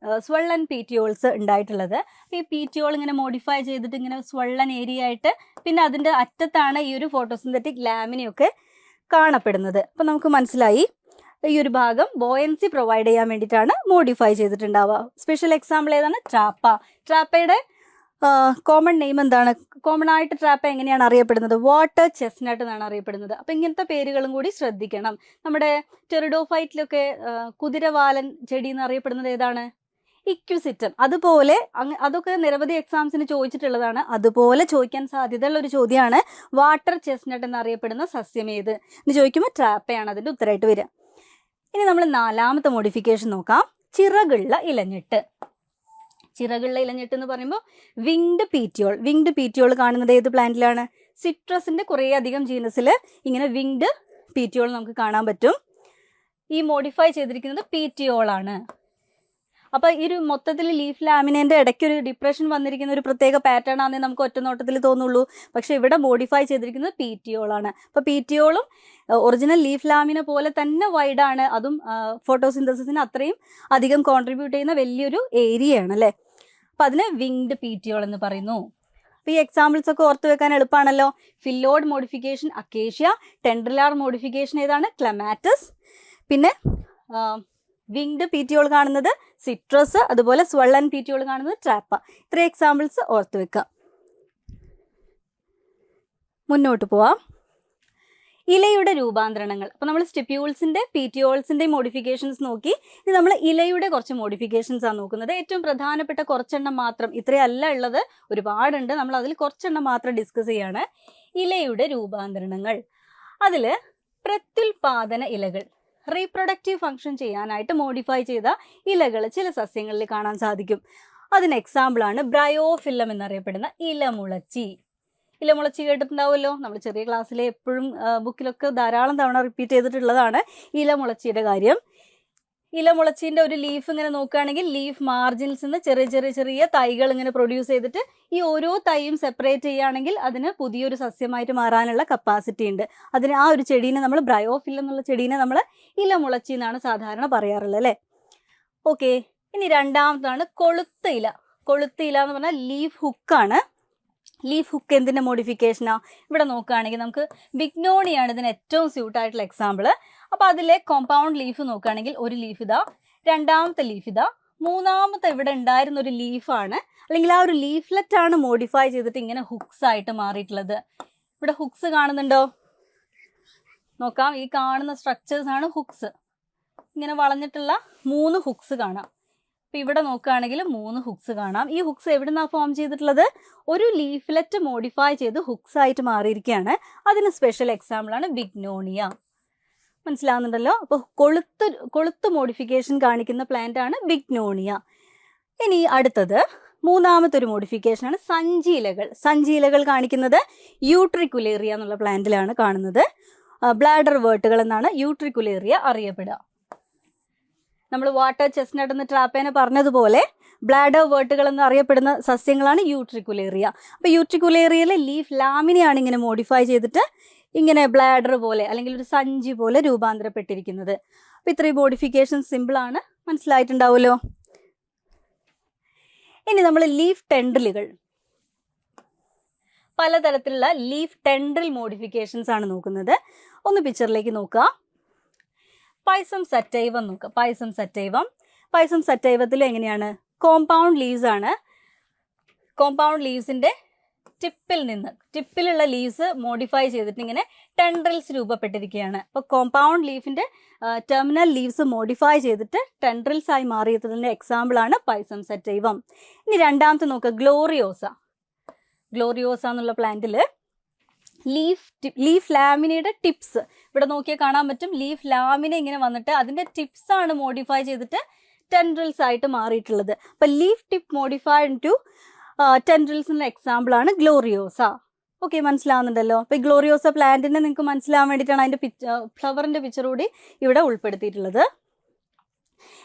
സ്വള്ളൻ പീറ്റിയോൾസ് ഉണ്ടായിട്ടുള്ളത്. ഈ പീറ്റിയോൾ ഇങ്ങനെ മോഡിഫൈ ചെയ്തിട്ട് ഇങ്ങനെ സ്വള്ളൻ ഏരിയ ആയിട്ട് പിന്നെ അതിൻ്റെ അറ്റത്താണ് ഈ ഒരു ഫോട്ടോസിന്തറ്റിക് ലാമിനയൊക്കെ കാണപ്പെടുന്നത്. അപ്പം നമുക്ക് മനസ്സിലായി ഈ ഒരു ഭാഗം ബോയൻസി പ്രൊവൈഡ് ചെയ്യാൻ വേണ്ടിയിട്ടാണ് മോഡിഫൈ ചെയ്തിട്ടുണ്ടാവുക. സ്പെഷ്യൽ എക്സാമ്പിൾ ഏതാണ്? ട്രാപ്പ. ട്രാപ്പയുടെ കോമൺ നെയിം എന്താണ്? കോമൺ ആയിട്ട് ട്രാപ്പ എങ്ങനെയാണ് അറിയപ്പെടുന്നത്? വാട്ടർ ചെസ്നട്ട് എന്നാണ് അറിയപ്പെടുന്നത്. അപ്പം ഇങ്ങനത്തെ പേരുകളും കൂടി ശ്രദ്ധിക്കണം. നമ്മുടെ ടെറിഡോഫൈറ്റിലൊക്കെ കുതിരവാലൻ ചെടി എന്ന് അറിയപ്പെടുന്നത് ഏതാണ്? ഇക്വിസിറ്റം. അതുപോലെ അതൊക്കെ നിരവധി എക്സാംസിന് ചോദിച്ചിട്ടുള്ളതാണ്. അതുപോലെ ചോദിക്കാൻ സാധ്യതയുള്ള ഒരു ചോദ്യമാണ് വാട്ടർ ചെസ്നട്ട് എന്നറിയപ്പെടുന്ന സസ്യം ഏത് എന്ന് ചോദിക്കുമ്പോൾ ട്രാപ്പയാണ് അതിൻ്റെ ഉത്തരമായിട്ട് വരിക. ഇനി നമ്മൾ നാലാമത്തെ മോഡിഫിക്കേഷൻ നോക്കാം, ചിറകുള്ള ഇലഞ്ഞെട്ട്. ചിറകുള്ള ഇലഞ്ഞെട്ട് എന്ന് പറയുമ്പോൾ വിങ്ഡ് പീറ്റിയോൾ. വിങ്ഡ് പീറ്റിയോൾ കാണുന്നത് ഏത് പ്ലാന്റിലാണ്? സിട്രസിന്റെ കുറേ അധികം ജീനസിൽ ഇങ്ങനെ വിങ്ഡ് പീറ്റിയോൾ നമുക്ക് കാണാൻ പറ്റും. ഈ മോഡിഫൈ ചെയ്തിരിക്കുന്നത് പീറ്റിയോളാണ്. അപ്പോൾ ഈ ഒരു മൊത്തത്തിൽ ലീഫ് ലാമിനേൻ്റെ ഇടയ്ക്കൊരു ഡിപ്രഷൻ വന്നിരിക്കുന്ന ഒരു പ്രത്യേക പാറ്റേൺ ആണെന്നേ നമുക്ക് ഒറ്റ നോട്ടത്തിൽ തോന്നുള്ളൂ. പക്ഷേ ഇവിടെ മോഡിഫൈ ചെയ്തിരിക്കുന്നത് പീറ്റിയോളാണ്. അപ്പോൾ പീറ്റിയോളും ഒറിജിനൽ ലീഫ് ലാമിന പോലെ തന്നെ വൈഡാണ്. അതും ഫോട്ടോസിന്തസിസിന് അത്രയും അധികം കോൺട്രിബ്യൂട്ട് ചെയ്യുന്ന വലിയൊരു ഏരിയയാണ് അല്ലേ. അപ്പോൾ അതിന് വിങ്ഡ് പീറ്റിയോൾ എന്ന് പറയുന്നു. അപ്പോൾ ഈ എക്സാമ്പിൾസ് ഒക്കെ ഓർത്ത് വെക്കാൻ എളുപ്പമാണല്ലോ. ഫില്ലോഡ് മോഡിഫിക്കേഷൻ അക്കേഷ്യ, ടെൻഡ്രിലാർ മോഡിഫിക്കേഷൻ ഏതാണ്? ക്ലമാറ്റിസ്. പിന്നെ വിങ്ഡ് പീറ്റിയോൾ കാണുന്നത് സിട്രസ്, അതുപോലെ സ്വള്ളൻ പീറ്റിയോൾ കാണുന്നത് ട്രാപ്പ. ഇത്രയും എക്സാമ്പിൾസ് ഓർത്ത് വെക്കാം. മുന്നോട്ട് പോവാം. ഇലയുടെ രൂപാന്തരണങ്ങൾ. അപ്പോൾ നമ്മൾ സ്റ്റിപ്യൂൾസിൻ്റെ പീറ്റിയോൾസിൻ്റെയും മോഡിഫിക്കേഷൻസ് നോക്കി. ഇത് നമ്മൾ ഇലയുടെ കുറച്ച് മോഡിഫിക്കേഷൻസ് ആണ് നോക്കുന്നത്. ഏറ്റവും പ്രധാനപ്പെട്ട കുറച്ചെണ്ണം മാത്രം, ഇത്രയല്ല ഉള്ളത്, ഒരുപാടുണ്ട്, നമ്മൾ അതിൽ കുറച്ചെണ്ണം മാത്രം ഡിസ്കസ് ചെയ്യാണ്. ഇലയുടെ രൂപാന്തരണങ്ങൾ. അതിൽ പ്രത്യുൽപാദന ഇലകൾ, റീപ്രൊഡക്റ്റീവ് ഫംഗ്ഷൻ ചെയ്യാനായിട്ട് മോഡിഫൈ ചെയ്ത ഇലകൾ ചില സസ്യങ്ങളിൽ കാണാൻ സാധിക്കും. അതിന് എക്സാമ്പിളാണ് ബ്രയോഫില്ലം എന്നറിയപ്പെടുന്ന ഇലമുളച്ചി. ഇലമുളച്ചി കേട്ടിട്ടുണ്ടാവുമല്ലോ, നമ്മൾ ചെറിയ ക്ലാസ്സിലെ എപ്പോഴും ബുക്കിലൊക്കെ ധാരാളം തവണ റിപ്പീറ്റ് ചെയ്തിട്ടുള്ളതാണ് ഇലമുളച്ചിയുടെ കാര്യം. ഇലമുളച്ചീൻ്റെ ഒരു ലീഫ് ഇങ്ങനെ നോക്കുകയാണെങ്കിൽ ലീഫ് മാർജിൻസിൽ നിന്ന് ചെറിയ ചെറിയ ചെറിയ തൈകൾ ഇങ്ങനെ പ്രൊഡ്യൂസ് ചെയ്തിട്ട് ഈ ഓരോ തൈയും സെപ്പറേറ്റ് ചെയ്യുകയാണെങ്കിൽ അതിന് പുതിയൊരു സസ്യമായിട്ട് മാറാനുള്ള കപ്പാസിറ്റി ഉണ്ട്. അതിന് ആ ഒരു ചെടീനെ നമ്മൾ ബ്രയോഫില്ലം എന്നുള്ള ചെടീനെ നമ്മൾ ഇലമുളച്ചി എന്നാണ് സാധാരണ പറയാറുള്ളത് അല്ലേ. ഓക്കെ, ഇനി രണ്ടാമതാണ് കൊളുത്ത ഇല. കൊളുത്ത ഇല എന്ന് പറഞ്ഞാൽ ലീഫ് ഹുക്കാണ്. ലീഫ് ഹുക്ക് എന്തിൻ്റെ മോഡിഫിക്കേഷനാണ്? ഇവിടെ നോക്കുകയാണെങ്കിൽ നമുക്ക് ബിഗ്നോണിയാണ് ഇതിന് ഏറ്റവും സ്യൂട്ടായിട്ടുള്ള എക്സാമ്പിൾ. അപ്പോൾ അതിലെ കോമ്പൗണ്ട് ലീഫ് നോക്കുകയാണെങ്കിൽ ഒരു ലീഫ് ഇതാ, രണ്ടാമത്തെ ലീഫ് ഇതാ, മൂന്നാമത്തെ ഇവിടെ ഉണ്ടായിരുന്ന ഒരു ലീഫാണ്, അല്ലെങ്കിൽ ആ ഒരു ലീഫ്ലെറ്റ് ആണ് മോഡിഫൈ ചെയ്തിട്ട് ഇങ്ങനെ ഹുക്സ് ആയിട്ട് മാറിയിട്ടുള്ളത്. ഇവിടെ ഹുക്സ് കാണുന്നുണ്ടോ? നോക്കാം, ഈ കാണുന്ന സ്ട്രക്ചേഴ്സ് ആണ് ഹുക്സ്. ഇങ്ങനെ വളഞ്ഞിട്ടുള്ള 3 ഹുക്സ് കാണാം. അപ്പോൾ ഇവിടെ നോക്കുകയാണെങ്കിൽ 3 ഹുക്സ് കാണാം. ഈ ഹുക്സ് എവിടെ നിന്നാണ് ഫോം ചെയ്തിട്ടുള്ളത്? ഒരു ലീഫ്ലെറ്റ് മോഡിഫൈ ചെയ്ത് ഹുക്സ് ആയിട്ട് മാറിയിരിക്കുകയാണ്. അതിന് സ്പെഷ്യൽ എക്സാമ്പിളാണ് ബിഗ്നോണിയ. മനസ്സിലാവുന്നുണ്ടല്ലോ? അപ്പോൾ കൊളുത്ത് മോഡിഫിക്കേഷൻ കാണിക്കുന്ന പ്ലാന്റ് ആണ് ബിഗ്നോണിയ. ഇനി അടുത്തത് മൂന്നാമത്തെ ഒരു മോഡിഫിക്കേഷനാണ് സഞ്ചിയിലകൾ. സഞ്ചിയിലകൾ കാണിക്കുന്നത് യൂട്രിക്കുലേറിയ എന്നുള്ള പ്ലാന്റിലാണ് കാണുന്നത്. ബ്ലാഡർ വേർട്ടുകൾ എന്നാണ് യൂട്രിക്കുലേറിയ അറിയപ്പെടുക. നമ്മൾ വാട്ടർ ചെസ്റ്റ്നട്ട് എന്ന് ട്രാപ്പേനെ പറഞ്ഞതുപോലെ ബ്ലാഡർ വേർട്ടുകൾ എന്ന് അറിയപ്പെടുന്ന സസ്യങ്ങളാണ് യൂട്രിക്കുലേറിയ. അപ്പോൾ യൂട്രിക്കുലേറിയയിലെ ലീഫ് ലാമിനെയാണ് ഇങ്ങനെ മോഡിഫൈ ചെയ്തിട്ട് ഇങ്ങനെ ബ്ലാഡർ പോലെ അല്ലെങ്കിൽ ഒരു സഞ്ചി പോലെ രൂപാന്തരപ്പെട്ടിരിക്കുന്നത്. അപ്പോൾ ഇത്രയും മോഡിഫിക്കേഷൻ സിമ്പിളാണ്, മനസ്സിലായിട്ടുണ്ടാവുമല്ലോ. ഇനി നമ്മൾ ലീഫ് ടെൻഡ്രിലുകൾ, പലതരത്തിലുള്ള ലീഫ് ടെൻഡ്രിൽ മോഡിഫിക്കേഷൻസ് ആണ് നോക്കുന്നത്. ഒന്ന് പിക്ചറിലേക്ക് നോക്കുക. പൈസം സറ്റൈവം നോക്കുക. പൈസം സറ്റൈവത്തിൽ എങ്ങനെയാണ്? കോമ്പൗണ്ട് ലീവ്സ് ആണ്. കോമ്പൗണ്ട് ലീവ്സിൻ്റെ ടിപ്പിലുള്ള ലീവ്സ് മോഡിഫൈ ചെയ്തിട്ട് ഇങ്ങനെ ടെൻഡ്രിൽസ് രൂപപ്പെട്ടിരിക്കുകയാണ്. അപ്പോൾ കോമ്പൗണ്ട് ലീഫിൻ്റെ ടെർമിനൽ ലീവ്സ് മോഡിഫൈ ചെയ്തിട്ട് ടെൻഡ്രിൽസ് ആയി മാറിയതിൻ്റെ എക്സാമ്പിളാണ് പൈസം സറ്റൈവം. ഇനി രണ്ടാമത്തെ നോക്കുക, ഗ്ലോറിയോസ എന്നുള്ള പ്ലാന്റിൽ ലീഫ് ലാമിനയുടെ ടിപ്സ് ഇവിടെ നോക്കിയാൽ കാണാൻ പറ്റും. ലീഫ് ലാമിന ഇങ്ങനെ വന്നിട്ട് അതിൻ്റെ ടിപ്സ് ആണ് മോഡിഫൈ ചെയ്തിട്ട് ടെൻഡ്രിൽസ് ആയിട്ട് മാറിയിട്ടുള്ളത്. അപ്പം ലീഫ് ടിപ്പ് മോഡിഫൈഡ് ടു ടെൻഡ്രിൽസിൻ്റെ എക്സാമ്പിളാണ് ഗ്ലോറിയോസ. ഓക്കെ, മനസ്സിലാവുന്നുണ്ടല്ലോ. അപ്പോൾ ഈ ഗ്ലോറിയോസ പ്ലാന്റിനെ നിങ്ങൾക്ക് മനസ്സിലാവാൻ വേണ്ടിയിട്ടാണ് അതിൻ്റെ ഫ്ലവറിൻ്റെ പിക്ചർ കൂടി ഇവിടെ ഉൾപ്പെടുത്തിയിട്ടുള്ളത്.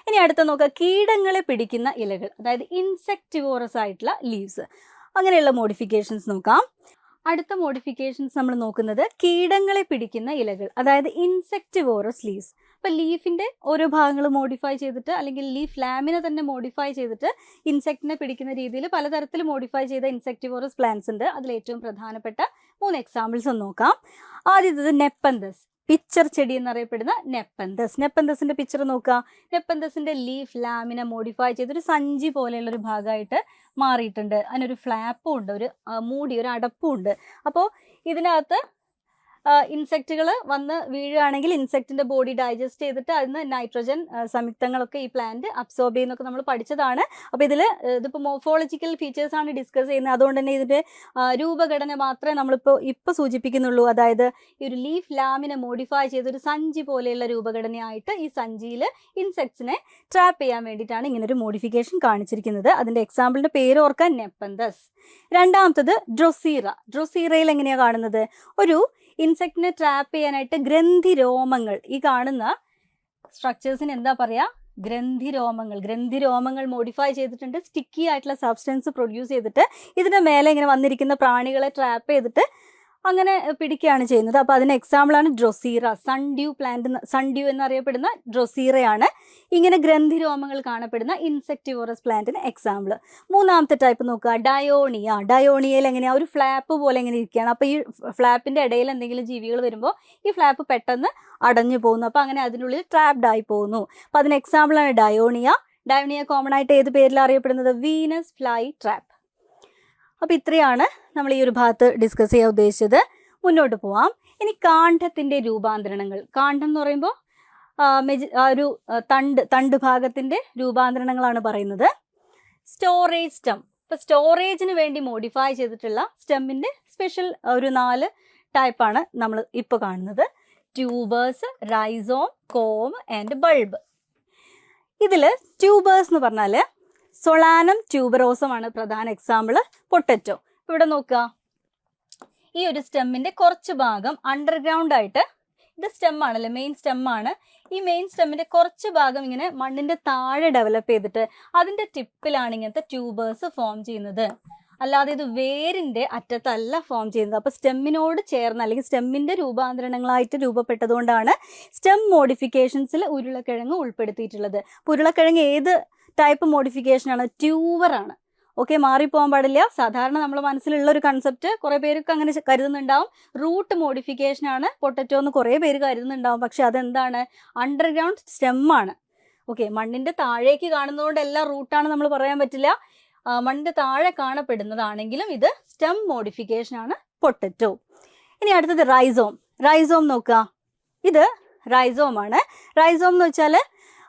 ഇനി അടുത്ത നോക്കുക, കീടങ്ങളെ പിടിക്കുന്ന ഇലകൾ, അതായത് ഇൻസെക്ടിവോറസ് ആയിട്ടുള്ള ലീവ്സ്. അങ്ങനെയുള്ള മോഡിഫിക്കേഷൻസ് നോക്കാം. അടുത്ത മോഡിഫിക്കേഷൻസ് നമ്മൾ നോക്കുന്നത് കീടങ്ങളെ പിടിക്കുന്ന ഇലകൾ, അതായത് ഇൻസെക്ടിവോറസ് ലീവ്സ്. അപ്പോൾ ലീഫിൻ്റെ ഓരോ ഭാഗങ്ങൾ മോഡിഫൈ ചെയ്തിട്ട് അല്ലെങ്കിൽ ലീഫ് ലാമിനെ തന്നെ മോഡിഫൈ ചെയ്തിട്ട് ഇൻസെക്റ്റിനെ പിടിക്കുന്ന രീതിയിൽ പലതരത്തിൽ മോഡിഫൈ ചെയ്ത ഇൻസെക്ടിവോറസ് പ്ലാന്റ്സ് ഉണ്ട്. അതിൽ ഏറ്റവും പ്രധാനപ്പെട്ട 3 എക്സാമ്പിൾസ് ഒന്ന് നോക്കാം. ആദ്യത്തേത് നെപ്പന്തസ്, പിക്ചർ ചെടി എന്നറിയപ്പെടുന്ന നെപ്പന്തസിൻ്റെ പിക്ചർ നോക്കുക. നെപ്പന്തസിൻ്റെ ലീഫ് ലാമിനെ മോഡിഫൈ ചെയ്തൊരു സഞ്ചി പോലെയുള്ളൊരു ഭാഗമായിട്ട് മാറിയിട്ടുണ്ട്. അതിനൊരു ഫ്ലാപ്പും ഉണ്ട്, ഒരു മൂടി, ഒരു അടപ്പും ഉണ്ട്. അപ്പോൾ ഇതിനകത്ത് ഇൻസെക്റ്റുകൾ വന്ന് വീഴുകയാണെങ്കിൽ ഇൻസെക്റ്റിൻ്റെ ബോഡി ഡൈജസ്റ്റ് ചെയ്തിട്ട് അതിന് നൈട്രജൻ സംയുക്തങ്ങളൊക്കെ ഈ പ്ലാന്റ് അബ്സോർബ് ചെയ്യുന്നൊക്കെ നമ്മൾ പഠിച്ചതാണ്. അപ്പോൾ ഇതിപ്പോൾ മോർഫോളജിക്കൽ ഫീച്ചേഴ്സാണ് ഡിസ്കസ് ചെയ്യുന്നത്. അതുകൊണ്ട് തന്നെ ഇതിൻ്റെ രൂപഘടന മാത്രമേ നമ്മളിപ്പോൾ സൂചിപ്പിക്കുന്നുള്ളൂ. അതായത് ഈ ഒരു ലീഫ് ലാമിനെ മോഡിഫൈ ചെയ്തൊരു സഞ്ചി പോലെയുള്ള രൂപഘടനയായിട്ട് ഈ സഞ്ചിയിൽ ഇൻസെക്ട്സിനെ ട്രാപ്പ് ചെയ്യാൻ വേണ്ടിയിട്ടാണ് ഇങ്ങനൊരു മോഡിഫിക്കേഷൻ കാണിച്ചിരിക്കുന്നത്. അതിൻ്റെ എക്സാമ്പിളിൻ്റെ പേര് ഓർക്കാൻ നെപ്പന്തസ്. രണ്ടാമത്തത് ഡ്രൊസീറയിൽ എങ്ങനെയാണ് കാണുന്നത്? ഒരു ഇൻസെക്റ്റിനെ ട്രാപ്പ് ചെയ്യാനായിട്ട് ഗ്രന്ഥിരോമങ്ങൾ, ഈ കാണുന്ന സ്ട്രക്ചേഴ്സിന് എന്താ പറയുക? ഗ്രന്ഥിരോമങ്ങൾ മോഡിഫൈ ചെയ്തിട്ടുണ്ട്. സ്റ്റിക്കി ആയിട്ടുള്ള സബ്സ്റ്റൻസ് പ്രൊഡ്യൂസ് ചെയ്തിട്ട് ഇതിൻ്റെ മേലെ ഇങ്ങനെ വന്നിരിക്കുന്ന പ്രാണികളെ ട്രാപ്പ് ചെയ്തിട്ട് അങ്ങനെ പിടിക്കുകയാണ് ചെയ്യുന്നത്. അപ്പോൾ അതിന് എക്സാമ്പിളാണ് ഡ്രൊസീറ. സൺഡ്യൂ എന്നറിയപ്പെടുന്ന ഡ്രൊസീറയാണ് ഇങ്ങനെ ഗ്രന്ഥിരോമങ്ങൾ കാണപ്പെടുന്ന ഇൻസെക്ടിവോറസ് പ്ലാന്റിന് എക്സാമ്പിൾ. മൂന്നാമത്തെ ടൈപ്പ് നോക്കുക, ഡയോണിയയിൽ എങ്ങനെയാണ്? ഒരു ഫ്ലാപ്പ് പോലെ ഇങ്ങനെ ഇരിക്കുകയാണ്. അപ്പോൾ ഈ ഫ്ലാപ്പിൻ്റെ ഇടയിൽ എന്തെങ്കിലും ജീവികൾ വരുമ്പോൾ ഈ ഫ്ലാപ്പ് പെട്ടെന്ന് അടഞ്ഞു പോകുന്നു. അപ്പോൾ അങ്ങനെ അതിനുള്ളിൽ ട്രാപ്ഡ് ആയി പോകുന്നു. അപ്പോൾ അതിന് എക്സാമ്പിളാണ് ഡയോണിയ കോമൺ ആയിട്ട് ഏത് പേരിൽ അറിയപ്പെടുന്നത്? Venus fly trap. അപ്പോൾ ഇത്രയാണ് നമ്മൾ ഈ ഒരു ഭാഗത്ത് ഡിസ്കസ് ചെയ്യാൻ ഉദ്ദേശിച്ചത്. മുന്നോട്ട് പോവാം. ഇനി കാണ്ഡത്തിൻ്റെ രൂപാന്തരണങ്ങൾ. കാണ്ഡം എന്ന് പറയുമ്പോൾ ഒരു തണ്ട് ഭാഗത്തിൻ്റെ രൂപാന്തരണങ്ങളാണ് പറയുന്നത്. Storage stem. ഇപ്പോൾ സ്റ്റോറേജിന് വേണ്ടി മോഡിഫൈ ചെയ്തിട്ടുള്ള സ്റ്റെമ്മിൻ്റെ സ്പെഷ്യൽ ഒരു 4 ടൈപ്പാണ് നമ്മൾ ഇപ്പോൾ കാണുന്നത്. Tubers, rhizome, com and bulb. ഇതിൽ ട്യൂബേഴ്സ് എന്ന് പറഞ്ഞാൽ സൊളാനം ട്യൂബറോസമാണ് പ്രധാന എക്സാമ്പിൾ. പൊട്ടറ്റോ. ഇവിടെ നോക്കുക, ഈ ഒരു സ്റ്റെമ്മിൻ്റെ കുറച്ച് ഭാഗം അണ്ടർഗ്രൗണ്ട് ആയിട്ട്, ഇത് സ്റ്റെമ്മാണല്ലേ, മെയിൻ സ്റ്റെമ്മാണ്. ഈ മെയിൻ സ്റ്റെമ്മിൻ്റെ കുറച്ച് ഭാഗം ഇങ്ങനെ മണ്ണിൻ്റെ താഴെ ഡെവലപ്പ് ചെയ്തിട്ട് അതിൻ്റെ ടിപ്പിലാണ് ഇങ്ങനത്തെ ട്യൂബേഴ്സ് ഫോം ചെയ്യുന്നത്. അല്ലാതെ ഇത് വേരിൻ്റെ അറ്റത്തല്ല ഫോം ചെയ്യുന്നത്. അപ്പോൾ സ്റ്റെമ്മിനോട് ചേർന്ന് അല്ലെങ്കിൽ സ്റ്റെമ്മിൻ്റെ രൂപാന്തരണങ്ങളായിട്ട് രൂപപ്പെട്ടതുകൊണ്ടാണ് സ്റ്റെം മോഡിഫിക്കേഷൻസിൽ ഉരുളക്കിഴങ്ങ് ഉൾപ്പെടുത്തിയിട്ടുള്ളത്. അപ്പോൾ ഉരുളക്കിഴങ്ങ് ഏത് ടൈപ്പ് മോഡിഫിക്കേഷനാണ്? ട്യൂബറാണ്. ഓക്കെ, മാറിപ്പോകാൻ പാടില്ല. സാധാരണ നമ്മുടെ മനസ്സിലുള്ള ഒരു കൺസെപ്റ്റ് കുറേ പേർക്ക് അങ്ങനെ കരുതുന്നുണ്ടാവും. റൂട്ട് മോഡിഫിക്കേഷനാണ് പൊട്ടറ്റോ എന്ന് കുറേ പേര് കരുതുന്നുണ്ടാവും. പക്ഷെ അതെന്താണ്? അണ്ടർഗ്രൗണ്ട് സ്റ്റെമ്മാണ്. ഓക്കെ, മണ്ണിൻ്റെ താഴേക്ക് കാണുന്നതുകൊണ്ട് എല്ലാം റൂട്ടാണ് നമ്മൾ പറയാൻ പറ്റില്ല. മണ്ണിൻ്റെ താഴെ കാണപ്പെടുന്നതാണെങ്കിലും ഇത് സ്റ്റെം മോഡിഫിക്കേഷനാണ് പൊട്ടറ്റോ. ഇനി അടുത്തത് റൈസോം. റൈസോം നോക്കുക, ഇത് റൈസോമാണ്. റൈസോം എന്ന് വെച്ചാൽ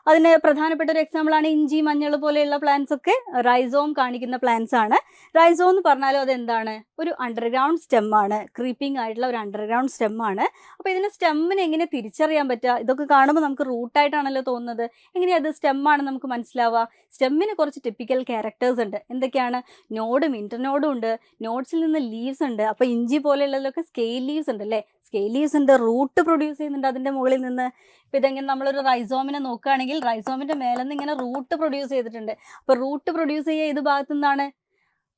അതിന് പ്രധാനപ്പെട്ട ഒരു എക്സാമ്പിളാണ് ഇഞ്ചി, മഞ്ഞൾ പോലെയുള്ള പ്ലാന്റ്സ് ഒക്കെ റൈസോം കാണിക്കുന്ന പ്ലാന്റ്സ് ആണ്. റൈസോം എന്ന് പറഞ്ഞാലും അതെന്താണ്? ഒരു അണ്ടർഗ്രൗണ്ട് സ്റ്റെമ്മാണ്, ക്രീപ്പിംഗ് ആയിട്ടുള്ള ഒരു അണ്ടർഗ്രൗണ്ട് സ്റ്റെമ്മാണ്. അപ്പോൾ ഇതിന് സ്റ്റെമ്മിനെ എങ്ങനെ തിരിച്ചറിയാൻ പറ്റുക? ഇതൊക്കെ കാണുമ്പോൾ നമുക്ക് റൂട്ടായിട്ടാണല്ലോ തോന്നുന്നത്. എങ്ങനെയാണ് അത് സ്റ്റെമ്മാണ് നമുക്ക് മനസ്സിലാവുക? സ്റ്റെമ്മിന് കുറച്ച് ടിപ്പിക്കൽ ക്യാരക്ടേഴ്സ് ഉണ്ട്. എന്തൊക്കെയാണ്? നോഡും ഇന്റർനോഡും ഉണ്ട്, നോഡ്സിൽ നിന്ന് ലീവ്സ് ഉണ്ട്. അപ്പോൾ ഇഞ്ചി പോലെയുള്ളതിലൊക്കെ സ്കെയിൽ ലീവ്സ് ഉണ്ട് അല്ലേ, സ്കെയിൽ ലീവ്സ് ഉണ്ട്, റൂട്ട് പ്രൊഡ്യൂസ് ചെയ്യുന്നുണ്ട് അതിൻ്റെ മുകളിൽ നിന്ന്. ഇപ്പോൾ ഇതെങ്ങനെ നമ്മളൊരു റൈസോമിനെ നോക്കുകയാണെങ്കിൽ റൈസോമിൻ്റെ മേലെ നിന്ന് ഇങ്ങനെ റൂട്ട് പ്രൊഡ്യൂസ് ചെയ്തിട്ടുണ്ട്. അപ്പോൾ റൂട്ട് പ്രൊഡ്യൂസ് ചെയ്യുക ഏത് ഭാഗത്തു നിന്നാണ്?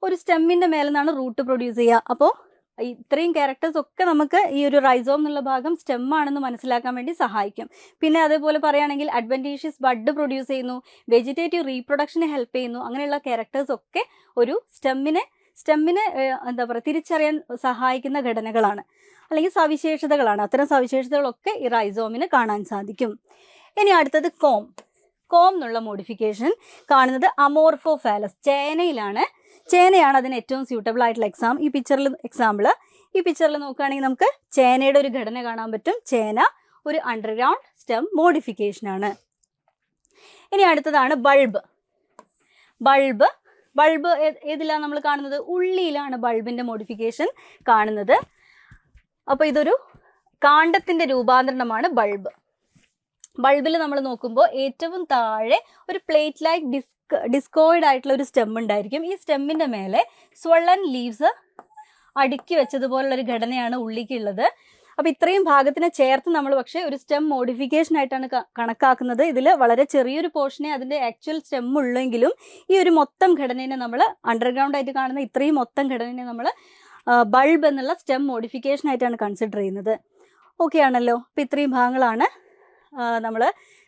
ഒരു സ്റ്റെമ്മിൻ്റെ മേലെ നിന്നാണ് റൂട്ട് പ്രൊഡ്യൂസ് ചെയ്യുക. അപ്പോൾ ഇത്രയും ക്യാരക്ടേഴ്സ് ഒക്കെ നമുക്ക് ഈ ഒരു റൈസോം എന്നുള്ള ഭാഗം സ്റ്റെമ്മാണെന്ന് മനസ്സിലാക്കാൻ വേണ്ടി സഹായിക്കും. പിന്നെ അതേപോലെ പറയുകയാണെങ്കിൽ അഡ്വൻറ്റീഷ്യസ് ബഡ് പ്രൊഡ്യൂസ് ചെയ്യുന്നു, വെജിറ്റേറ്റീവ് റീപ്രൊഡക്ഷനെ ഹെൽപ്പ് ചെയ്യുന്നു. അങ്ങനെയുള്ള ക്യാരക്ടേഴ്സ് ഒക്കെ ഒരു സ്റ്റെമ്മിനെ എന്താ പറയുക തിരിച്ചറിയാൻ സഹായിക്കുന്ന ഘടനകളാണ് അല്ലെങ്കിൽ സവിശേഷതകളാണ്. അത്തരം സവിശേഷതകളൊക്കെ ഈ റൈസോമിന് കാണാൻ സാധിക്കും. ഇനി അടുത്തത് കോം. കോം എന്നുള്ള മോഡിഫിക്കേഷൻ കാണുന്നത് അമോർഫോഫാലസ്, ചേനയാണ് അതിന് ഏറ്റവും സ്യൂട്ടബിൾ ആയിട്ടുള്ള എക്സാമ്പിൾ. ഈ പിക്ചറിൽ നോക്കുകയാണെങ്കിൽ നമുക്ക് ചേനയുടെ ഒരു ഘടന കാണാൻ പറ്റും. ചേന ഒരു അണ്ടർഗ്രൗണ്ട് സ്റ്റെം മോഡിഫിക്കേഷനാണ്. ഇനി അടുത്തതാണ് ബൾബ് ഏതിലാണ് നമ്മൾ കാണുന്നത്? ഉള്ളിയിലാണ് ബൾബിൻ്റെ മോഡിഫിക്കേഷൻ കാണുന്നത്. അപ്പോൾ ഇതൊരു കാണ്ഡത്തിൻ്റെ രൂപാന്തരണമാണ് ബൾബിൽ നമ്മൾ നോക്കുമ്പോൾ ഏറ്റവും താഴെ ഒരു പ്ലേറ്റ് ലൈക്ക് ഡിസ്കോയിഡ് ആയിട്ടുള്ള ഒരു സ്റ്റെം ഉണ്ടായിരിക്കും. ഈ സ്റ്റെമ്മിൻ്റെ മേലെ സ്വളൻ ലീവ്സ് അടുക്കി വെച്ചതുപോലുള്ളൊരു ഘടനയാണ് ഉള്ളിക്കുള്ളത്. അപ്പോൾ ഇത്രയും ഭാഗത്തിനെ ചേർത്ത് നമ്മൾ പക്ഷേ ഒരു സ്റ്റെം മോഡിഫിക്കേഷൻ ആയിട്ടാണ് കണക്കാക്കുന്നത്. ഇതിൽ വളരെ ചെറിയൊരു പോർഷനെ അതിൻ്റെ ആക്ച്വൽ സ്റ്റെം ഉള്ളെങ്കിലും ഈ ഒരു മൊത്തം ഘടനയെ നമ്മൾ അണ്ടർഗ്രൗണ്ട് ആയിട്ട് കാണുന്ന ഇത്രയും മൊത്തം ഘടനയെ നമ്മൾ ബൾബ് എന്നുള്ള സ്റ്റെം മോഡിഫിക്കേഷൻ ആയിട്ടാണ് കൺസിഡർ ചെയ്യുന്നത്. ഓക്കെ ആണല്ലോ. അപ്പോൾ ഇത്രയും ഭാഗങ്ങളാണ് നമ്മൾ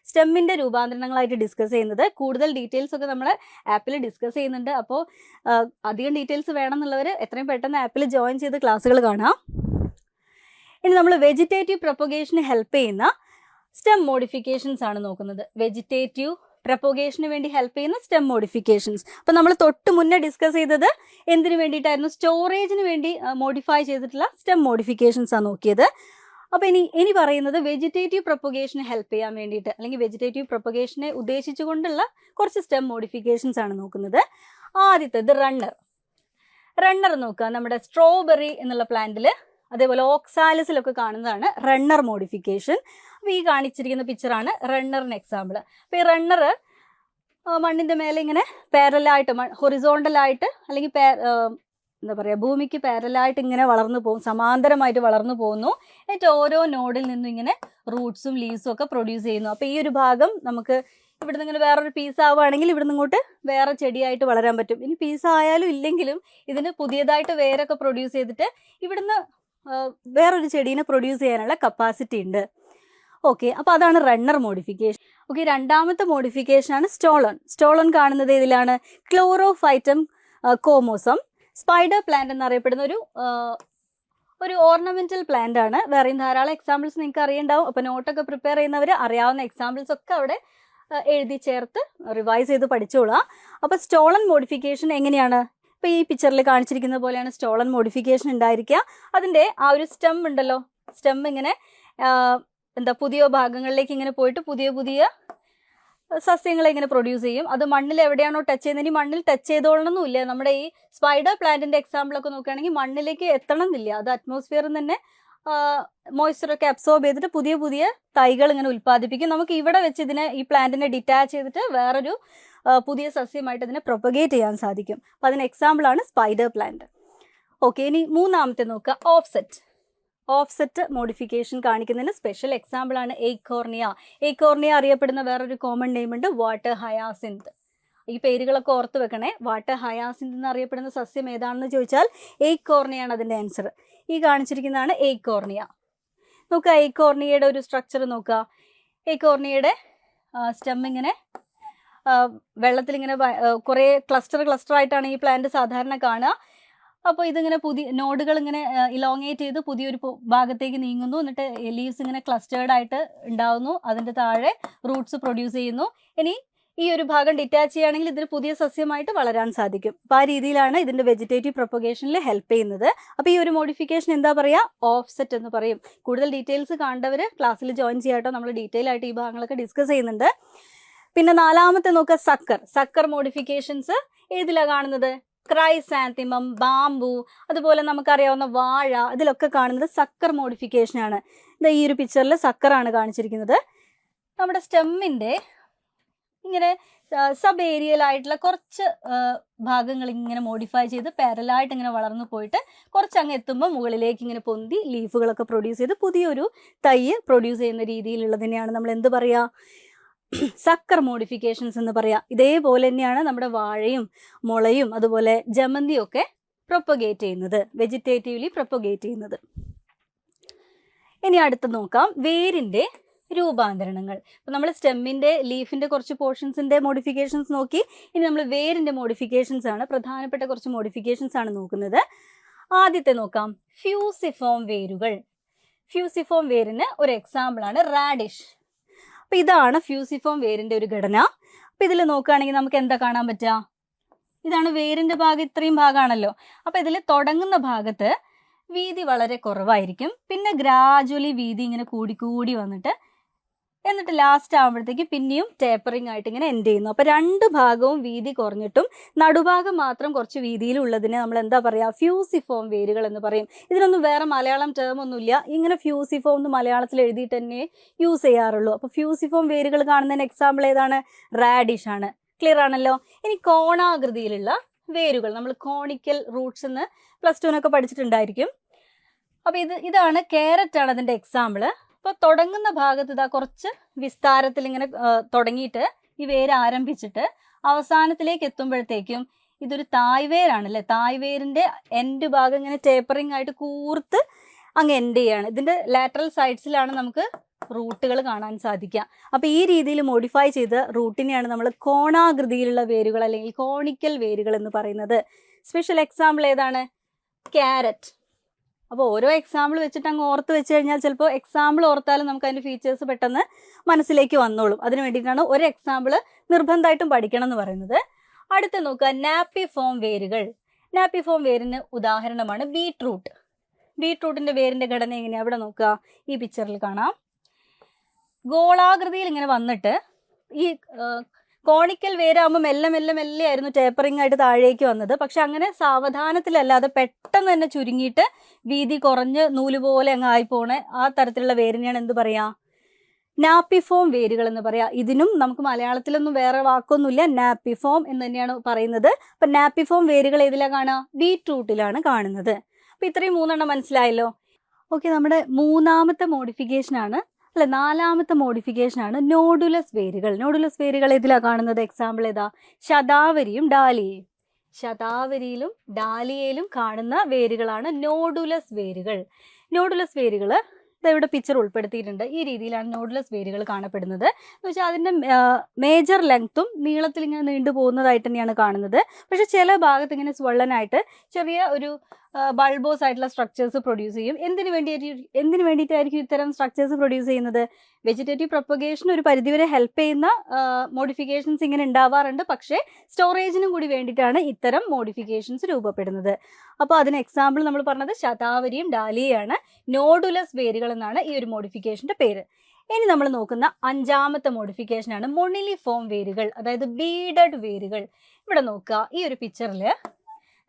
സ്റ്റെമ്മിൻ്റെ രൂപാന്തരണങ്ങളായിട്ട് ഡിസ്കസ് ചെയ്യുന്നത്. കൂടുതൽ ഡീറ്റെയിൽസ് ഒക്കെ നമ്മൾ ആപ്പിൽ ഡിസ്കസ് ചെയ്യുന്നുണ്ട്. അപ്പോൾ അധികം ഡീറ്റെയിൽസ് വേണമെന്നുള്ളവർ എത്രയും പെട്ടെന്ന് ആപ്പിൽ ജോയിൻ ചെയ്ത് ക്ലാസ്സുകൾ കാണാം. ഇനി നമ്മൾ വെജിറ്റേറ്റീവ് പ്രൊപ്പഗേഷന് ഹെൽപ്പ് ചെയ്യുന്ന സ്റ്റെം മോഡിഫിക്കേഷൻസ് ആണ് നോക്കുന്നത്. വെജിറ്റേറ്റീവ് പ്രൊപ്പഗേഷന് വേണ്ടി ഹെൽപ്പ് ചെയ്യുന്ന സ്റ്റെം മോഡിഫിക്കേഷൻസ്. അപ്പോൾ നമ്മൾ തൊട്ട് മുന്നേ ഡിസ്കസ് ചെയ്തത് എന്തിനു വേണ്ടിയിട്ടായിരുന്നു? സ്റ്റോറേജിന് വേണ്ടി മോഡിഫൈ ചെയ്തിട്ടുള്ള സ്റ്റെം മോഡിഫിക്കേഷൻസ് ആണ് നോക്കിയത്. അപ്പോൾ ഇനി പറയുന്നത് വെജിറ്റേറ്റീവ് പ്രൊപ്പഗേഷന് ഹെൽപ്പ് ചെയ്യാൻ വേണ്ടിയിട്ട് അല്ലെങ്കിൽ വെജിറ്റേറ്റീവ് പ്രൊപ്പഗേഷനെ ഉദ്ദേശിച്ചുകൊണ്ടുള്ള കുറച്ച് സ്റ്റെം മോഡിഫിക്കേഷൻസ് ആണ് നോക്കുന്നത്. ആദ്യത്തേത് റണ്ണർ നോക്കുക. നമ്മുടെ സ്ട്രോബെറി എന്നുള്ള പ്ലാന്റിൽ അതേപോലെ ഓക്സാലിസിലൊക്കെ കാണുന്നതാണ് റണ്ണർ മോഡിഫിക്കേഷൻ. അപ്പോൾ ഈ കാണിച്ചിരിക്കുന്ന പിക്ചറാണ് റണ്ണറിന് എക്സാമ്പിൾ. അപ്പോൾ ഈ റണ്ണർ മണ്ണിൻ്റെ മേലെ ഇങ്ങനെ പാരലായിട്ട് ഹൊറിസോണ്ടലായിട്ട് അല്ലെങ്കിൽ എന്താ പറയുക ഭൂമിക്ക് പാരലായിട്ട് ഇങ്ങനെ വളർന്നു പോകും, സമാന്തരമായിട്ട് വളർന്നു പോകുന്നു. എന്നിട്ട് ഓരോ നോഡിൽ നിന്നും ഇങ്ങനെ റൂട്ട്സും ലീവ്സും ഒക്കെ പ്രൊഡ്യൂസ് ചെയ്യുന്നു. അപ്പോൾ ഈ ഒരു ഭാഗം നമുക്ക് ഇവിടുന്ന് ഇങ്ങനെ വേറൊരു പീസ് ആവുകയാണെങ്കിൽ ഇവിടുന്ന് ഇങ്ങോട്ട് വേറെ ചെടിയായിട്ട് വളരാൻ പറ്റും. ഇനി പീസ് ആയാലും ഇല്ലെങ്കിലും ഇതിന് പുതിയതായിട്ട് വേരൊക്കെ പ്രൊഡ്യൂസ് ചെയ്തിട്ട് ഇവിടുന്ന് വേറൊരു ചെടീനെ പ്രൊഡ്യൂസ് ചെയ്യാനുള്ള കപ്പാസിറ്റി ഉണ്ട്. ഓക്കെ, അപ്പോൾ അതാണ് റണ്ണർ മോഡിഫിക്കേഷൻ. ഓക്കെ, രണ്ടാമത്തെ മോഡിഫിക്കേഷനാണ് സ്റ്റോളൺ കാണുന്നത് ഇതിലാണ്. ക്ലോറോഫൈറ്റം കോമോസം സ്പൈഡർ പ്ലാന്റ് എന്നറിയപ്പെടുന്ന ഒരു ഓർണമെന്റൽ പ്ലാന്റ് ആണ്. വേറെയും ധാരാളം എക്സാമ്പിൾസ് നിങ്ങൾക്ക് അറിയുണ്ടാവും. അപ്പോൾ നോട്ടൊക്കെ പ്രിപ്പയർ ചെയ്യുന്നവർ അറിയാവുന്ന എക്സാമ്പിൾസ് ഒക്കെ അവിടെ എഴുതി ചേർത്ത് റിവൈസ് ചെയ്ത് പഠിച്ചോളാം. അപ്പോൾ സ്റ്റോളൺ മോഡിഫിക്കേഷൻ എങ്ങനെയാണ്? ഇപ്പോൾ ഈ പിക്ചറിൽ കാണിച്ചിരിക്കുന്ന പോലെയാണ് സ്റ്റോളൺ മോഡിഫിക്കേഷൻ ഉണ്ടായിരിക്കുക. അതിൻ്റെ ആ ഒരു സ്റ്റെം ഉണ്ടല്ലോ, സ്റ്റെം ഇങ്ങനെ എന്താ പുതിയ ഭാഗങ്ങളിലേക്ക് ഇങ്ങനെ പോയിട്ട് പുതിയ പുതിയ സസ്യങ്ങളെ ഇങ്ങനെ പ്രൊഡ്യൂസ് ചെയ്യും. അത് മണ്ണിൽ എവിടെയാണോ ടച്ച് ചെയ്യുന്നത്, ഇനി മണ്ണിൽ ടച്ച് ചെയ്തോളണമെന്നില്ല. നമ്മുടെ ഈ സ്പൈഡർ പ്ലാന്റിന്റെ എക്സാമ്പിൾ ഒക്കെ നോക്കുകയാണെങ്കിൽ മണ്ണിലേക്ക് എത്തണം എന്നില്ല, അത് അറ്റ്മോസ്ഫിയറിൽ തന്നെ മോയ്സ്ചറൊക്കെ അബ്സോർബ് ചെയ്തിട്ട് പുതിയ പുതിയ തൈകൾ ഇങ്ങനെ ഉൽപ്പാദിപ്പിക്കും. നമുക്ക് ഇവിടെ വെച്ച് ഇതിനെ ഈ പ്ലാന്റിനെ ഡിറ്റാച്ച് ചെയ്തിട്ട് വേറൊരു പുതിയ സസ്യമായിട്ട് ഇതിനെ പ്രൊപ്പഗേറ്റ് ചെയ്യാൻ സാധിക്കും. അപ്പം അതിന് എക്സാമ്പിളാണ് സ്പൈഡർ പ്ലാന്റ്. ഓക്കെ, ഇനി മൂന്നാമത്തെ നോക്കുക, ഓഫ്സെറ്റ്. ഓഫ്സെറ്റ് മോഡിഫിക്കേഷൻ കാണിക്കുന്നതിന് സ്പെഷ്യൽ എക്സാമ്പിളാണ് എയ്ക്കോർണിയ. എയ്ക്കോർണിയ അറിയപ്പെടുന്ന വേറൊരു കോമൺ നെയിം ഉണ്ട്, വാട്ടർ ഹയാസിന്ത്. ഈ പേരുകളൊക്കെ ഓർത്ത് വെക്കണേ. വാട്ടർ ഹയാസിന്ത് എന്നറിയപ്പെടുന്ന സസ്യം ഏതാണെന്ന് ചോദിച്ചാൽ എയ്ക്കോർണിയാണ് അതിൻ്റെ ആൻസർ. ഈ കാണിച്ചിരിക്കുന്നതാണ് എയ്ക്കോർണിയ. നോക്കുക, എയ്ക്കോർണിയയുടെ ഒരു സ്ട്രക്ചർ നോക്കുക. എയ്ക്കോർണിയയുടെ സ്റ്റെം ഇങ്ങനെ വെള്ളത്തിലിങ്ങനെ കുറേ ക്ലസ്റ്റർ ആയിട്ടാണ് ഈ പ്ലാന്റ് സാധാരണ കാണുക. അപ്പോൾ ഇതിങ്ങനെ പുതിയ നോഡുകൾ ഇങ്ങനെ ഇലോങ്ങേറ്റ് ചെയ്ത് പുതിയൊരു ഭാഗത്തേക്ക് നീങ്ങുന്നു. എന്നിട്ട് ലീവ്സ് ഇങ്ങനെ ക്ലസ്റ്റേർഡ് ആയിട്ട് ഉണ്ടാവുന്നു. അതിൻ്റെ താഴെ റൂട്ട്സ് പ്രൊഡ്യൂസ് ചെയ്യുന്നു. ഇനി ഈ ഒരു ഭാഗം ഡിറ്റാച്ച് ചെയ്യുകയാണെങ്കിൽ ഇതിന് പുതിയ സസ്യമായിട്ട് വളരാൻ സാധിക്കും. അപ്പോൾ ആ രീതിയിലാണ് ഇതിൻ്റെ വെജിറ്റേറ്റീവ് പ്രൊപ്പഗേഷനിൽ ഹെൽപ്പ് ചെയ്യുന്നത്. അപ്പോൾ ഈ ഒരു മോഡിഫിക്കേഷൻ എന്താ പറയുക, ഓഫ്സെറ്റ് എന്ന് പറയും. കൂടുതൽ ഡീറ്റെയിൽസ് കാണേണ്ടവർ ക്ലാസ്സിൽ ജോയിൻ ചെയ്യാട്ടോ, നമ്മൾ ഡീറ്റെയിൽ ആയിട്ട് ഈ ഭാഗങ്ങളൊക്കെ ഡിസ്കസ് ചെയ്യുന്നുണ്ട്. പിന്നെ നാലാമത്തെ നോക്കുക, സക്കർ. സക്കർ മോഡിഫിക്കേഷൻസ് ഏതിലാണ് കാണുന്നത്? ക്രൈസാന്തിമം, ബാംബു, അതുപോലെ നമുക്കറിയാവുന്ന വാഴ, ഇതിലൊക്കെ കാണുന്നത് സക്കർ മോഡിഫിക്കേഷനാണ്. ഇത് ഈ ഒരു പിക്ചറിൽ സക്കറാണ് കാണിച്ചിരിക്കുന്നത്. നമ്മുടെ സ്റ്റെമ്മിൻ്റെ ഇങ്ങനെ സബ് ഏരിയയിലായിട്ടുള്ള കുറച്ച് ഭാഗങ്ങൾ ഇങ്ങനെ മോഡിഫൈ ചെയ്ത് പാരലായിട്ട് ഇങ്ങനെ വളർന്നു പോയിട്ട് കുറച്ച് അങ്ങ് എത്തുമ്പോൾ മുകളിലേക്ക് ഇങ്ങനെ പൊന്തി ലീഫുകളൊക്കെ പ്രൊഡ്യൂസ് ചെയ്ത് പുതിയൊരു തൈ പ്രൊഡ്യൂസ് ചെയ്യുന്ന രീതിയിലുള്ളതിനെയാണ് നമ്മൾ എന്ത് പറയുക, സക്കർ മോഡിഫിക്കേഷൻസ് എന്ന് പറയാം. ഇതേപോലെ തന്നെയാണ് നമ്മുടെ വാഴയും മുളയും അതുപോലെ ജമന്തിയും ഒക്കെ പ്രൊപ്പഗേറ്റ് ചെയ്യുന്നത്, വെജിറ്റേറ്റീവ്ലി പ്രൊപ്പഗേറ്റ് ചെയ്യുന്നത്. ഇനി അടുത്ത് നോക്കാം, വേരിൻ്റെ രൂപാന്തരണങ്ങൾ. ഇപ്പം നമ്മൾ സ്റ്റെമ്മിൻ്റെ ലീഫിൻ്റെ കുറച്ച് പോർഷൻസിൻ്റെ മോഡിഫിക്കേഷൻസ് നോക്കി. ഇനി നമ്മൾ വേരിൻ്റെ മോഡിഫിക്കേഷൻസ് ആണ്, പ്രധാനപ്പെട്ട കുറച്ച് മോഡിഫിക്കേഷൻസ് ആണ് നോക്കുന്നത്. ആദ്യത്തെ നോക്കാം, ഫ്യൂസിഫോം വേരുകൾ. ഫ്യൂസിഫോം വേരിന് ഒരു എക്സാമ്പിളാണ് റാഡിഷ്. അപ്പോൾ ഇതാണ് ഫ്യൂസിഫോം വേരിൻ്റെ ഒരു ഘടന. അപ്പോൾ ഇതിൽ നോക്കുകയാണെങ്കിൽ നമുക്ക് എന്താ കാണാൻ പറ്റുക, ഇതാണ് വേരിൻ്റെ ഭാഗം, ഇത്രയും ഭാഗമാണല്ലോ. അപ്പോൾ ഇതിൽ തുടങ്ങുന്ന ഭാഗത്ത് വീതി വളരെ കുറവായിരിക്കും. പിന്നെ ഗ്രാജുവലി വീതി ഇങ്ങനെ കൂടി വന്നിട്ട് എന്നിട്ട് ലാസ്റ്റ് ആകുമ്പോഴത്തേക്ക് പിന്നെയും ടേപ്പറിങ് ആയിട്ട് ഇങ്ങനെ എൻഡ് ചെയ്യുന്നു. അപ്പോൾ രണ്ട് ഭാഗവും വീതി കുറഞ്ഞിട്ടും നടുഭാഗം മാത്രം കുറച്ച് വീതിയിലുള്ളതിനെ നമ്മൾ എന്താ പറയുക, ഫ്യൂസിഫോം വേരുകൾ എന്ന് പറയും. ഇതിനൊന്നും വേറെ മലയാളം ടേം ഒന്നുമില്ല, ഇങ്ങനെ ഫ്യൂസിഫോം എന്ന് മലയാളത്തിൽ എഴുതിയിട്ട് തന്നെ യൂസ് ചെയ്യാറുള്ളൂ. അപ്പോൾ ഫ്യൂസിഫോം വേരുകൾ കാണുന്നതിന് എക്സാമ്പിൾ ഏതാണ്, റാഡിഷ് ആണ്. ക്ലിയർ ആണല്ലോ. ഇനി കോണാകൃതിയിലുള്ള വേരുകൾ, നമ്മൾ കോണിക്കൽ റൂട്ട്സ് എന്ന് +2 പഠിച്ചിട്ടുണ്ടായിരിക്കും. അപ്പോൾ ഇതാണ് ക്യാരറ്റ് ആണ് അതിൻ്റെ എക്സാമ്പിള്. അപ്പോൾ തുടങ്ങുന്ന ഭാഗത്ത് ഇതാ കുറച്ച് വിസ്താരത്തിൽ ഇങ്ങനെ തുടങ്ങിയിട്ട് ഈ വേര് ആരംഭിച്ചിട്ട് അവസാനത്തിലേക്ക് എത്തുമ്പോഴത്തേക്കും ഇതൊരു തായ്വേരാണല്ലേ. തായ്വേരിൻ്റെ എൻഡ് ഭാഗം ഇങ്ങനെ ടേപ്പറിങ് ആയിട്ട് കൂർത്ത് അങ്ങ് എൻഡ് ചെയ്യാണ്. ഇതിൻ്റെ ലാറ്ററൽ സൈഡ്സിലാണ് നമുക്ക് റൂട്ടുകൾ കാണാൻ സാധിക്കുക. അപ്പോൾ ഈ രീതിയിൽ മോഡിഫൈ ചെയ്ത റൂട്ടിനെയാണ് നമ്മൾ കോണാകൃതിയിലുള്ള വേരുകൾ അല്ലെങ്കിൽ കോണിക്കൽ വേരുകൾ എന്ന് പറയുന്നത്. സ്പെഷ്യൽ എക്സാമ്പിൾ ഏതാണ്, ക്യാരറ്റ്. അപ്പോൾ ഓരോ എക്സാമ്പിൾ വെച്ചിട്ട് അങ്ങ് ഓർത്ത് വെച്ച് കഴിഞ്ഞാൽ ചിലപ്പോൾ എക്സാമ്പിൾ ഓർത്താലും നമുക്ക് അതിൻ്റെ ഫീച്ചേഴ്സ് പെട്ടെന്ന് മനസ്സിലേക്ക് വന്നോളും. അതിന് വേണ്ടിയിട്ടാണ് ഒരു എക്സാമ്പിൾ നിർബന്ധമായിട്ടും പഠിക്കണം എന്ന് പറയുന്നത്. അടുത്ത് നോക്കുക, നാപ്പിഫോം വേരുകൾ. നാപ്പിഫോം വേരിന് ഉദാഹരണമാണ് ബീട്രൂട്ട്. ബീട്രൂട്ടിൻ്റെ വേരിൻ്റെ ഘടന എങ്ങനെയാണ്, അവിടെ നോക്കുക, ഈ പിക്ചറിൽ കാണാം. ഗോളാകൃതിയിൽ ഇങ്ങനെ വന്നിട്ട് ഈ കോണിക്കൽ വേരാകുമ്പോൾ മെല്ലെ ആയിരുന്നു ടേപ്പറിങ് ആയിട്ട് താഴേക്ക് വന്നത്. പക്ഷെ അങ്ങനെ സാവധാനത്തിലല്ലാതെ പെട്ടെന്ന് തന്നെ ചുരുങ്ങിയിട്ട് വീതി കുറഞ്ഞ് നൂല് പോലെ അങ്ങ് ആയിപ്പോണേ ആ തരത്തിലുള്ള വേരിനെയാണ് എന്ത് പറയുക, നാപ്പിഫോം വേരുകൾ എന്ന് പറയാം. ഇതിനും നമുക്ക് മലയാളത്തിലൊന്നും വേറെ വാക്കൊന്നുമില്ല, നാപ്പിഫോം എന്ന് തന്നെയാണ് പറയുന്നത്. അപ്പം നാപ്പിഫോം വേരുകൾ ഏതിലാണ് കാണുക, ബീട്രൂട്ടിലാണ് കാണുന്നത്. അപ്പം ഇത്രയും 3 മനസ്സിലായല്ലോ. ഓക്കെ, നമ്മുടെ മൂന്നാമത്തെ മോഡിഫിക്കേഷനാണ് നാലാമത്തെ മോഡിഫിക്കേഷനാണ് നോഡുലസ് വേരുകൾ. നോഡുലസ് വേരുകൾ ഏതിലാണ് കാണുന്നത്, എക്സാമ്പിൾ ഏതാ, ശതാവരിയും ഡാലിയയും. ശതാവരിയിലും ഡാലിയയിലും കാണുന്ന വേരുകളാണ് നോഡുലസ് വേരുകൾ. നോഡുലസ് വേരുകൾ ഇവിടെ പിക്ചർ ഉൾപ്പെടുത്തിയിട്ടുണ്ട്. ഈ രീതിയിലാണ് നോഡുലസ് വേരുകൾ കാണപ്പെടുന്നത്. എന്ന് വെച്ചാൽ അതിൻ്റെ മേജർ ലെങ്ത്തും നീളത്തിൽ ഇങ്ങനെ നീണ്ടു പോകുന്നതായിട്ട് തന്നെയാണ് കാണുന്നത്. പക്ഷെ ചില ഭാഗത്ത് ഇങ്ങനെ സ്വള്ളനായിട്ട് ചെറിയ ഒരു ബൾബോസ് ആയിട്ടുള്ള സ്ട്രക്ചേഴ്സ് പ്രൊഡ്യൂസ് ചെയ്യും. എന്തിനു വേണ്ടിയിട്ടായിരിക്കും ഇത്തരം സ്ട്രക്ചേഴ്സ് പ്രൊഡ്യൂസ് ചെയ്യുന്നത്? വെജിറ്റേറ്റീവ് പ്രൊപ്പഗേഷൻ ഒരു പരിധിവരെ ഹെൽപ്പ് ചെയ്യുന്ന മോഡിഫിക്കേഷൻസ് ഇങ്ങനെ ഉണ്ടാവാറുണ്ട്. പക്ഷേ സ്റ്റോറേജിനും കൂടി വേണ്ടിയിട്ടാണ് ഇത്തരം മോഡിഫിക്കേഷൻസ് രൂപപ്പെടുന്നത്. അപ്പോൾ അതിന് എക്സാമ്പിൾ നമ്മൾ പറഞ്ഞത് ശതാവരിയും ഡാലിയയാണ്. നോഡുലസ് വേരുകൾ എന്നാണ് ഈ ഒരു മോഡിഫിക്കേഷൻ്റെ പേര്. ഇനി നമ്മൾ നോക്കുന്ന 5ാമത്തെ മോഡിഫിക്കേഷനാണ് മൊണിലിഫോം വേരുകൾ, അതായത് ബീഡഡ് വേരുകൾ. ഇവിടെ നോക്കുക, ഈ ഒരു പിക്ചറിൽ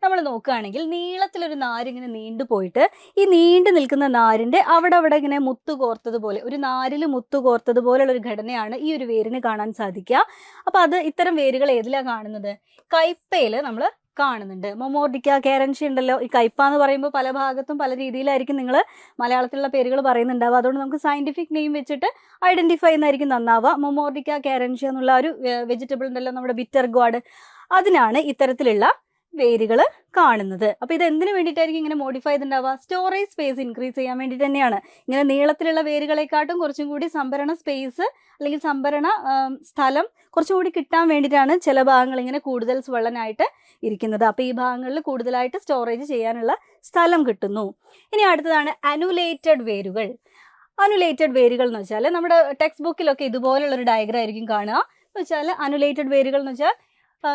നമ്മൾ നോക്കുകയാണെങ്കിൽ നീളത്തിലൊരു നാരിങ്ങനെ നീണ്ടു പോയിട്ട് ഈ നീണ്ടു നിൽക്കുന്ന നാരിൻ്റെ അവിടെ ഇങ്ങനെ മുത്തു കോർത്തതുപോലെ, ഒരു നാരിൽ മുത്തു കോർത്തതുപോലെയുള്ള ഒരു ഘടനയാണ് ഈ ഒരു വേരിന് കാണാൻ സാധിക്കുക. അപ്പോൾ ഇത്തരം വേരുകൾ ഏതിലാണ് കാണുന്നത്? കയ്പയിൽ നമ്മൾ കാണുന്നുണ്ട്. മൊമോർഡിക്ക, കേരൻഷി ഉണ്ടല്ലോ. ഈ കയ്പ എന്ന് പറയുമ്പോൾ പല ഭാഗത്തും പല രീതിയിലായിരിക്കും നിങ്ങൾ മലയാളത്തിലുള്ള പേരുകൾ പറയുന്നുണ്ടാവുക. അതുകൊണ്ട് നമുക്ക് സയൻറ്റിഫിക് നെയിം വെച്ചിട്ട് ഐഡൻറ്റിഫൈ ചെയ്യുന്നതായിരിക്കും നന്നാവുക. മൊമോർഡിക്ക, കേരൻഷി എന്നുള്ള ഒരു വെജിറ്റബിൾ ഉണ്ടല്ലോ, നമ്മുടെ ബിറ്റർ ഗോഡ്, അതിനാണ് ഇത്തരത്തിലുള്ള വേരുകൾ കാണുന്നത്. അപ്പോൾ ഇത് എന്തിനു വേണ്ടിയിട്ടായിരിക്കും ഇങ്ങനെ മോഡിഫൈ ചെയ്തിട്ടുണ്ടാവുക? സ്റ്റോറേജ് സ്പേസ് ഇൻക്രീസ് ചെയ്യാൻ വേണ്ടി തന്നെയാണ്. ഇങ്ങനെ നീളത്തിലുള്ള വേരുകളെക്കാട്ടും കുറച്ചും കൂടി സംഭരണ സ്പേസ് അല്ലെങ്കിൽ സംഭരണ സ്ഥലം കുറച്ചും കൂടി കിട്ടാൻ വേണ്ടിയിട്ടാണ് ചില ഭാഗങ്ങൾ ഇങ്ങനെ കൂടുതൽ സ്വള്ളനായിട്ട് ഇരിക്കുന്നത്. അപ്പോൾ ഈ ഭാഗങ്ങളിൽ കൂടുതലായിട്ട് സ്റ്റോറേജ് ചെയ്യാനുള്ള സ്ഥലം കിട്ടുന്നു. ഇനി അടുത്തതാണ് അനുലേറ്റഡ് വേരുകൾ. അനുലേറ്റഡ് വേരുകൾ എന്ന് വെച്ചാൽ നമ്മുടെ ടെക്സ്റ്റ് ബുക്കിലൊക്കെ ഇതുപോലുള്ളൊരു ഡയഗ്രം ആയിരിക്കും കാണുക. എന്ന് വെച്ചാൽ അനുലേറ്റഡ് വേരുകൾ എന്ന് വെച്ചാൽ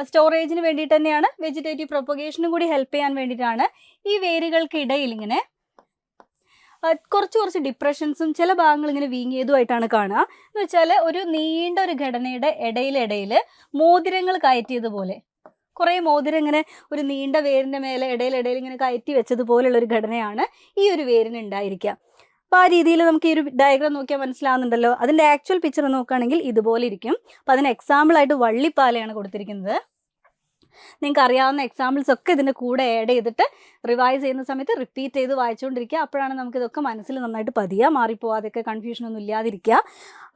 സ്റ്റോറേജിന് വേണ്ടിയിട്ട് തന്നെയാണ്, വെജിറ്റേറ്റീവ് പ്രൊപ്പഗേഷനും കൂടി ഹെൽപ്പ് ചെയ്യാൻ വേണ്ടിയിട്ടാണ്. ഈ വേരുകൾക്കിടയിൽ ഇങ്ങനെ കുറച്ച് ഡിപ്രഷൻസും ചില ഭാഗങ്ങൾ ഇങ്ങനെ വീങ്ങിയതുമായിട്ടാണ് കാണുക. എന്ന് വെച്ചാൽ ഒരു നീണ്ട ഒരു ഘടനയുടെ ഇടയിൽ മോതിരങ്ങൾ കയറ്റിയതുപോലെ, കുറേ മോതിരം ഇങ്ങനെ ഒരു നീണ്ട വേരിൻ്റെ മേലെ ഇടയിൽ ഇങ്ങനെ കയറ്റി വെച്ചതുപോലുള്ളൊരു ഘടനയാണ് ഈ ഒരു വേരിന് ഉണ്ടായിരിക്കുക. അപ്പോൾ ആ രീതിയിൽ നമുക്ക് ഈ ഒരു ഡയഗ്രാം നോക്കിയാൽ മനസ്സിലാവുന്നുണ്ടല്ലോ. അതിൻ്റെ ആക്ച്വൽ പിക്ചർ നോക്കുകയാണെങ്കിൽ ഇതുപോലെ ഇരിക്കും. അപ്പോൾ അതിന് എക്സാമ്പിളായിട്ട് വള്ളിപ്പാലയാണ് കൊടുത്തിരിക്കുന്നത്. നിങ്ങൾക്ക് അറിയാവുന്ന എക്സാമ്പിൾസ് ഒക്കെ ഇതിൻ്റെ കൂടെ ആഡ് ചെയ്തിട്ട് റിവൈസ് ചെയ്യുന്ന സമയത്ത് റിപ്പീറ്റ് ചെയ്ത് വായിച്ചുകൊണ്ടിരിക്കുക. അപ്പോഴാണ് നമുക്ക് ഇതൊക്കെ മനസ്സിൽ നന്നായിട്ട് പതിയുക, മാറിപ്പോവാതൊക്കെ കൺഫ്യൂഷനൊന്നും ഇല്ലാതിരിക്കുക.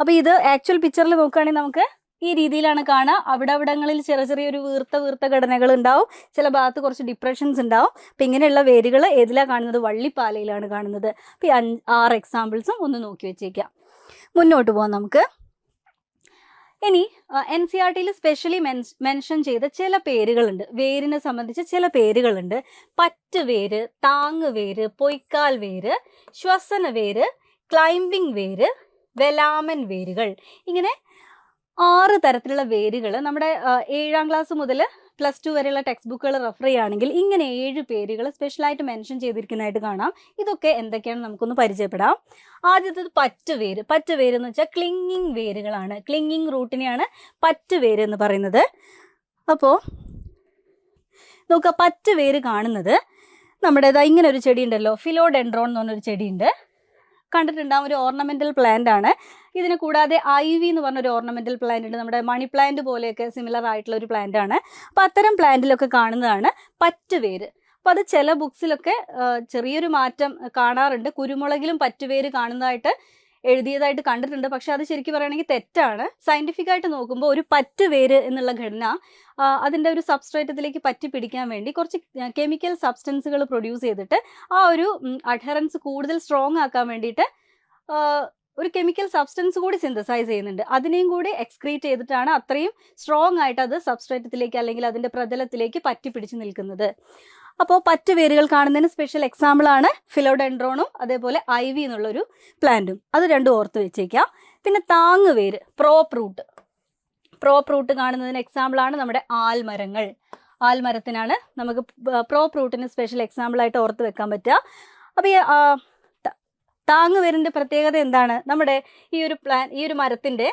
അപ്പോൾ ഇത് ആക്ച്വൽ പിക്ചറിൽ നോക്കുകയാണെങ്കിൽ നമുക്ക് ഈ രീതിയിലാണ് കാണുക. അവിടങ്ങളിൽ ചെറിയൊരു വീർത്ത ഘടനകൾ ഉണ്ടാവും, ചില ഭാഗത്ത് കുറച്ച് ഡിപ്രഷൻസ് ഉണ്ടാവും. അപ്പം ഇങ്ങനെയുള്ള വേരുകൾ ഏതിലാണ് കാണുന്നത്? വള്ളിപ്പാലയിലാണ് കാണുന്നത്. അപ്പോൾ ഈ 6 എക്സാമ്പിൾസും ഒന്ന് നോക്കി വെച്ചേക്കാം. മുന്നോട്ട് പോകാം നമുക്ക്. ഇനി NCERTയിൽ സ്പെഷ്യലി മെൻഷൻ ചെയ്ത ചില പേരുകളുണ്ട്, വേരിനെ സംബന്ധിച്ച് ചില പേരുകളുണ്ട്. പറ്റ് വേര്, താങ്ങ് വേര്, പൊയ്ക്കാൽ വേര്, ശ്വസന വേര്, ക്ലൈംബിംഗ് വേര്, വെലാമൻ വേരുകൾ. ഇങ്ങനെ 6 തരത്തിലുള്ള വേരുകൾ നമ്മുടെ 7ാം ക്ലാസ് മുതൽ +2 വരെയുള്ള ടെക്സ്റ്റ് ബുക്കുകൾ റെഫർ ചെയ്യുകയാണെങ്കിൽ ഇങ്ങനെ 7 പേരുകൾ സ്പെഷ്യലായിട്ട് മെൻഷൻ ചെയ്തിരിക്കുന്നതായിട്ട് കാണാം. ഇതൊക്കെ എന്തൊക്കെയാണ് നമുക്കൊന്ന് പരിചയപ്പെടാം. ആദ്യത്തേത് പറ്റ് വേര്. പറ്റ് വേര് എന്ന് വെച്ചാൽ ക്ലിങ്ങിങ് വേരുകളാണ്. ക്ലിങ്ങിങ് റൂട്ടിനെയാണ് പറ്റ് വേര് എന്ന് പറയുന്നത്. അപ്പോൾ നോക്കുക, പറ്റ് വേര് കാണുന്നത് നമ്മുടേത് ഇങ്ങനെ ഒരു ചെടി ഉണ്ടല്ലോ, ഫിലോഡെൻഡ്രോൺ എന്ന് പറഞ്ഞൊരു ചെടിയുണ്ട്, കണ്ടിട്ടുണ്ടാകും. ഒരു ഓർണമെന്റൽ പ്ലാന്റ് ആണ്. ഇതിന് കൂടാതെ ഐവി എന്ന് പറഞ്ഞൊരു ഓർണമെന്റൽ പ്ലാന്റ് ഉണ്ട്, നമ്മുടെ മണി പ്ലാന്റ് പോലെയൊക്കെ സിമിലർ ആയിട്ടുള്ള ഒരു പ്ലാന്റ് ആണ്. അപ്പോൾ അത്തരം പ്ലാന്റിലൊക്കെ കാണുന്നതാണ് പറ്റ് വേര്. അപ്പോൾ അത് ചില ബുക്സിലൊക്കെ ചെറിയൊരു മാറ്റം കാണാറുണ്ട്. കുരുമുളകിലും പറ്റ് വേര് കാണുന്നതായിട്ട് എഴുതിയതായിട്ട് കണ്ടിട്ടുണ്ട്. പക്ഷെ അത് ശരിക്കും പറയുകയാണെങ്കിൽ തെറ്റാണ്. സയന്റിഫിക് ആയിട്ട് നോക്കുമ്പോൾ ഒരു പറ്റ് വേര് എന്നുള്ള ഘടന അതിൻ്റെ ഒരു സബ്സ്ട്രേറ്റത്തിലേക്ക് പറ്റി പിടിക്കാൻ വേണ്ടി കുറച്ച് കെമിക്കൽ സബ്സ്റ്റൻസുകൾ പ്രൊഡ്യൂസ് ചെയ്തിട്ട് ആ ഒരു അഡ്ഹറൻസ് കൂടുതൽ സ്ട്രോങ് ആക്കാൻ വേണ്ടിയിട്ട് ഒരു കെമിക്കൽ സബ്സ്റ്റൻസ് കൂടി സിന്തസൈസ് ചെയ്യുന്നുണ്ട്. അതിനെയും കൂടി എക്സ്ക്രീറ്റ് ചെയ്തിട്ടാണ് അത്രയും സ്ട്രോങ് ആയിട്ട് അത് സബ്സ്ട്രേറ്റത്തിലേക്ക് അല്ലെങ്കിൽ അതിൻ്റെ പ്രതലത്തിലേക്ക് പറ്റി പിടിച്ച് നിൽക്കുന്നത്. അപ്പോൾ പറ്റ് വേരുകൾ കാണുന്നതിന് സ്പെഷ്യൽ എക്സാമ്പിളാണ് ഫിലോഡെൻഡ്രോണും അതേപോലെ ഐവി എന്നുള്ളൊരു പ്ലാന്റും. അത് രണ്ടും ഓർത്ത് വെച്ചേക്കാം. പിന്നെ താങ്ങ് വേര്, പ്രോപ്പ് റൂട്ട് കാണുന്നതിന് എക്സാമ്പിളാണ് നമ്മുടെ ആൽമരങ്ങൾ. ആൽമരത്തിനാണ് നമുക്ക് പ്രോപ്പ് റൂട്ടിന് സ്പെഷ്യൽ എക്സാമ്പിളായിട്ട് ഓർത്ത് വെക്കാൻ പറ്റുക. അപ്പോൾ ഈ താങ്ങ് വേരിൻ്റെ പ്രത്യേകത എന്താണ്? നമ്മുടെ ഈ ഒരു മരത്തിൻ്റെ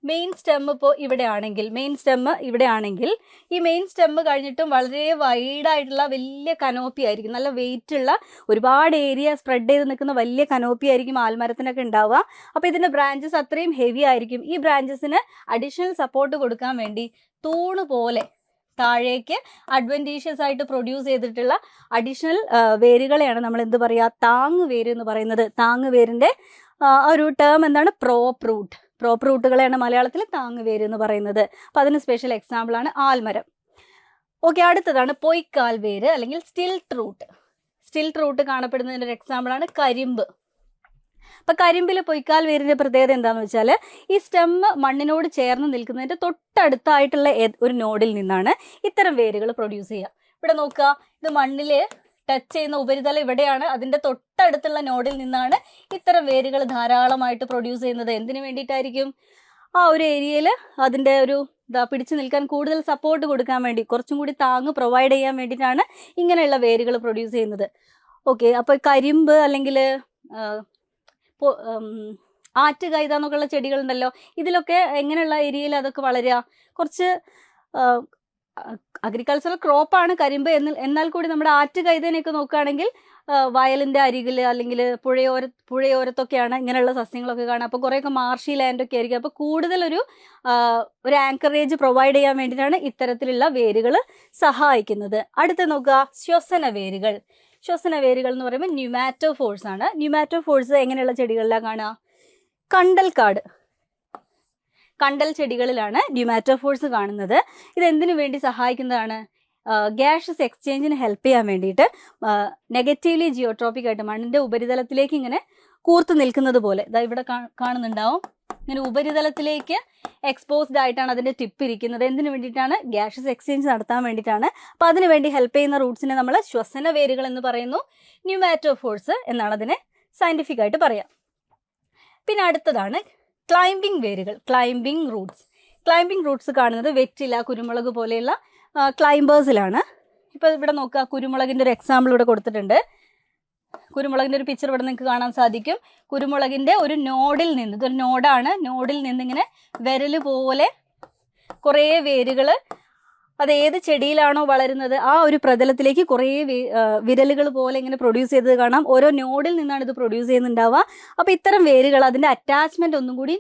മെയിൻ സ്റ്റെം ഇപ്പോൾ ഇവിടെ ആണെങ്കിൽ ഈ മെയിൻ സ്റ്റെം കഴിഞ്ഞിട്ടും വളരെ വൈഡായിട്ടുള്ള വലിയ കനോപ്പി ആയിരിക്കും, നല്ല വെയിറ്റ് ഉള്ള ഒരുപാട് ഏരിയ സ്പ്രെഡ് ചെയ്ത് നിൽക്കുന്ന വലിയ കനോപ്പി ആയിരിക്കും ആൽമരത്തിനൊക്കെ ഉണ്ടാവുക. അപ്പോൾ ഇതിൻ്റെ ബ്രാഞ്ചസ് അത്രയും ഹെവി ആയിരിക്കും. ഈ ബ്രാഞ്ചസിന് അഡീഷണൽ സപ്പോർട്ട് കൊടുക്കാൻ വേണ്ടി തൂണ് പോലെ താഴേക്ക് അഡ്വൻറ്റീഷ്യസ് ആയിട്ട് പ്രൊഡ്യൂസ് ചെയ്തിട്ടുള്ള അഡീഷണൽ വേരുകളെയാണ് നമ്മൾ എന്ത് പറയുക? താങ്ങ് വേര് എന്ന് പറയുന്നത്. താങ്ങ് വേരിൻ്റെ ഒരു ടേം എന്താണ്? പ്രോപ്പ് റൂട്ടുകളെയാണ് മലയാളത്തിൽ താങ്ങ് വേര് എന്ന് പറയുന്നത്. അപ്പം അതിന് സ്പെഷ്യൽ എക്സാമ്പിളാണ് ആൽമരം. ഓക്കെ, അടുത്തതാണ് പൊയ്ക്കാൽ വേര് അല്ലെങ്കിൽ സ്റ്റിൽട്ട് റൂട്ട് കാണപ്പെടുന്നതിൻ്റെ ഒരു എക്സാമ്പിളാണ് കരിമ്പ്. അപ്പം കരിമ്പിൽ പൊയ്ക്കാൽ വേരിൻ്റെ പ്രത്യേകത എന്താണെന്ന് വെച്ചാൽ ഈ സ്റ്റെമ്മ് മണ്ണിനോട് ചേർന്ന് നിൽക്കുന്നതിൻ്റെ തൊട്ടടുത്തായിട്ടുള്ള ഒരു നോഡിൽ നിന്നാണ് ഇത്തരം വേരുകൾ പ്രൊഡ്യൂസ് ചെയ്യുക. ഇവിടെ നോക്കുക, ഇത് മണ്ണിൽ ടച്ച് ചെയ്യുന്ന ഉപരിതലം ഇവിടെയാണ്. അതിന്റെ തൊട്ടടുത്തുള്ള നോഡിൽ നിന്നാണ് ഇത്തരം വേരുകൾ ധാരാളമായിട്ട് പ്രൊഡ്യൂസ് ചെയ്യുന്നത്. എന്തിനു വേണ്ടിയിട്ടായിരിക്കും? ആ ഒരു ഏരിയയിൽ അതിന്റെ ഒരു പിടിച്ചു നിൽക്കാൻ കൂടുതൽ സപ്പോർട്ട് കൊടുക്കാൻ വേണ്ടി, കുറച്ചും കൂടി താങ്ങ് പ്രൊവൈഡ് ചെയ്യാൻ വേണ്ടിയിട്ടാണ് ഇങ്ങനെയുള്ള വേരുകൾ പ്രൊഡ്യൂസ് ചെയ്യുന്നത്. ഓക്കെ, അപ്പോൾ കരിമ്പ് അല്ലെങ്കിൽ ആറ്റ് കൈത എന്നൊക്കെയുള്ള ചെടികളുണ്ടല്ലോ, ഇതിലൊക്കെ എങ്ങനെയുള്ള ഏരിയയിൽ അതൊക്കെ വളരുക? കുറച്ച് അഗ്രികൾച്ചറൽ ക്രോപ്പാണ് കരിമ്പ് എന്നാൽ കൂടി നമ്മുടെ ആറ്റ് കൈതേനെയൊക്കെ നോക്കുകയാണെങ്കിൽ വയലിൻ്റെ അരികിൽ അല്ലെങ്കിൽ പുഴയോരത്തൊക്കെയാണ് ഇങ്ങനെയുള്ള സസ്യങ്ങളൊക്കെ കാണുക. അപ്പോൾ കുറേയൊക്കെ മാർഷി ലാൻഡൊക്കെ ആയിരിക്കും. അപ്പോൾ കൂടുതലൊരു ആങ്കറേജ് പ്രൊവൈഡ് ചെയ്യാൻ വേണ്ടിയിട്ടാണ് ഇത്തരത്തിലുള്ള വേരുകൾ സഹായിക്കുന്നത്. അടുത്ത നോക്കുക, ശ്വസന വേരുകൾ. ശ്വസന വേരുകൾ എന്ന് പറയുമ്പോൾ ന്യൂമാറ്റോഫോഴ്സ് ആണ്. ന്യൂമാറ്റോഫോഴ്സ് എങ്ങനെയുള്ള ചെടികളിലാണ് കാണുക? കണ്ടൽ ചെടികളിലാണ് ന്യൂമാറ്റോഫോഴ്സ് കാണുന്നത്. ഇത് എന്തിനു വേണ്ടി സഹായിക്കുന്നതാണ്? ഗ്യാസസ് എക്സ്ചേഞ്ചിന് ഹെൽപ്പ് ചെയ്യാൻ വേണ്ടിയിട്ട് നെഗറ്റീവ്ലി ജിയോട്രോപ്പിക് ആയിട്ട് മണ്ണിൻ്റെ ഉപരിതലത്തിലേക്ക് ഇങ്ങനെ കൂർത്ത് നിൽക്കുന്നത് പോലെ ഇതാ ഇവിടെ കാണുന്നുണ്ടാവും. ഇങ്ങനെ ഉപരിതലത്തിലേക്ക് എക്സ്പോസ്ഡ് ആയിട്ടാണ് അതിൻ്റെ ടിപ്പ് ഇരിക്കുന്നത്. എന്തിനു വേണ്ടിയിട്ടാണ്? ഗ്യാസസ് എക്സ്ചേഞ്ച് നടത്താൻ വേണ്ടിയിട്ടാണ്. അപ്പോൾ അതിനു വേണ്ടി ഹെൽപ്പ് ചെയ്യുന്ന റൂട്ട്സിനെ നമ്മൾ ശ്വസന വേരുകൾ എന്ന് പറയുന്നു. ന്യൂമാറ്റോഫോഴ്സ് എന്നാണ് അതിനെ സയൻറ്റിഫിക് ആയിട്ട് പറയാം. പിന്നെ അടുത്തതാണ് ക്ലൈംബിംഗ് വേരുകൾ, ക്ലൈംബിംഗ് റൂട്ട്സ്. ക്ലൈംബിംഗ് റൂട്ട്സ് കാണുന്നത് വെറ്റില, കുരുമുളക് പോലെയുള്ള ക്ലൈംബേഴ്സിലാണ്. ഇപ്പോൾ ഇവിടെ നോക്കുക, കുരുമുളകിൻ്റെ ഒരു എക്സാമ്പിൾ ഇവിടെ കൊടുത്തിട്ടുണ്ട്. കുരുമുളകിൻ്റെ ഒരു പിക്ചർ ഇവിടെ നിങ്ങൾക്ക് കാണാൻ സാധിക്കും. കുരുമുളകിൻ്റെ ഒരു നോഡിൽ നിന്ന്, ഇതൊരു നോഡാണ്, നോഡിൽ നിന്നിങ്ങനെ വിരൽ പോലെ കുറേ വേരുകൾ, അത് ഏത് ചെടിയിലാണോ വളരുന്നത് ആ ഒരു പ്രതലത്തിലേക്ക് കുറേ വിരലുകൾ പോലെ ഇങ്ങനെ പ്രൊഡ്യൂസ് ചെയ്തത് കാണാം. ഓരോ നോഡിൽ നിന്നാണ് ഇത് പ്രൊഡ്യൂസ് ചെയ്യുന്നുണ്ടാവുക. അപ്പോൾ ഇത്തരം വേരുകൾ അതിൻ്റെ അറ്റാച്ച്മെൻറ്റ് ഒന്നും കൂടി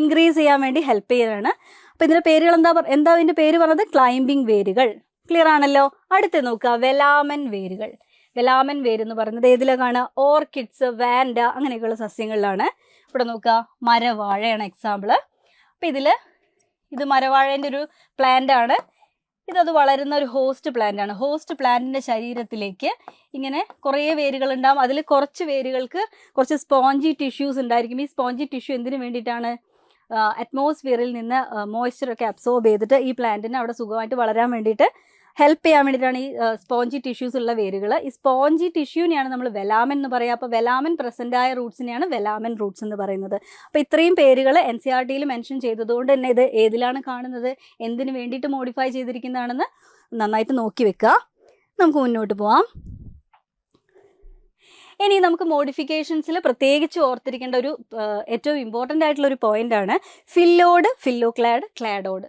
ഇൻക്രീസ് ചെയ്യാൻ വേണ്ടി ഹെൽപ്പ് ചെയ്യുന്നതാണ്. അപ്പോൾ ഇതിൻ്റെ പേരുകൾ എന്താ ഇതിൻ്റെ പേര് പറഞ്ഞത്? ക്ലൈംബിംഗ് വേരുകൾ. ക്ലിയർ ആണല്ലോ. അടുത്ത് നോക്കുക, വെലാമൻ വേരുകൾ. വെലാമൻ വേര് എന്ന് പറയുന്നത് ഏതിലാണ് കാണുക? ഓർക്കിഡ്സ്, വാൻഡ അങ്ങനെയൊക്കെയുള്ള സസ്യങ്ങളിലാണ്. ഇവിടെ നോക്കുക, മരവാഴയാണ് എക്സാമ്പിൾ. അപ്പോൾ ഇത് മരവാഴേൻ്റെ ഒരു പ്ലാന്റ് ആണ്. ഇതത് വളരുന്ന ഒരു ഹോസ്റ്റ് പ്ലാന്റ് ആണ്. ഹോസ്റ്റ് പ്ലാന്റിൻ്റെ ശരീരത്തിലേക്ക് ഇങ്ങനെ കുറേ വേരുകൾ ഉണ്ടാകും. അതിൽ കുറച്ച് വേരുകൾക്ക് കുറച്ച് സ്പോഞ്ചി ടിഷ്യൂസ് ഉണ്ടായിരിക്കും. ഈ സ്പോഞ്ചി ടിഷ്യൂ എന്തിനു വേണ്ടിയിട്ടാണ്? അറ്റ്മോസ്ഫിയറിൽ നിന്ന് മോയ്സ്ചറൊക്കെ അബ്സോർബ് ചെയ്തിട്ട് ഈ പ്ലാന്റിന് അവിടെ സുഖമായിട്ട് വളരാൻ വേണ്ടിയിട്ട് ഹെൽപ്പ് ചെയ്യാൻ വേണ്ടിയിട്ടാണ് ഈ സ്പോഞ്ചി ടിഷ്യൂസ് ഉള്ള വേരുകൾ. ഈ സ്പോഞ്ചി ടിഷ്യൂവിനെയാണ് നമ്മൾ വെലാമൻ എന്ന് പറയുക. അപ്പോൾ വെലാമൻ പ്രസൻ്റ് ആയ റൂട്ട്സിനെയാണ് വെലാമൻ റൂട്ട്സ് എന്ന് പറയുന്നത്. അപ്പോൾ ഇത്രയും പേരുകൾ NCERT മെൻഷൻ ചെയ്തതുകൊണ്ട് തന്നെ ഇത് ഏതിലാണ് കാണുന്നത്, എന്തിനു വേണ്ടിയിട്ട് മോഡിഫൈ ചെയ്തിരിക്കുന്നതാണെന്ന് നന്നായിട്ട് നോക്കി വെക്കുക. നമുക്ക് മുന്നോട്ട് പോവാം. ഇനി നമുക്ക് മോഡിഫിക്കേഷൻസിൽ പ്രത്യേകിച്ച് ഓർത്തിരിക്കേണ്ട ഒരു ഏറ്റവും ഇമ്പോർട്ടൻ്റ് ആയിട്ടുള്ള ഒരു പോയിൻ്റാണ് ഫില്ലോഡ്, ഫില്ലോക്ലാഡ്, ക്ലാഡോഡ്.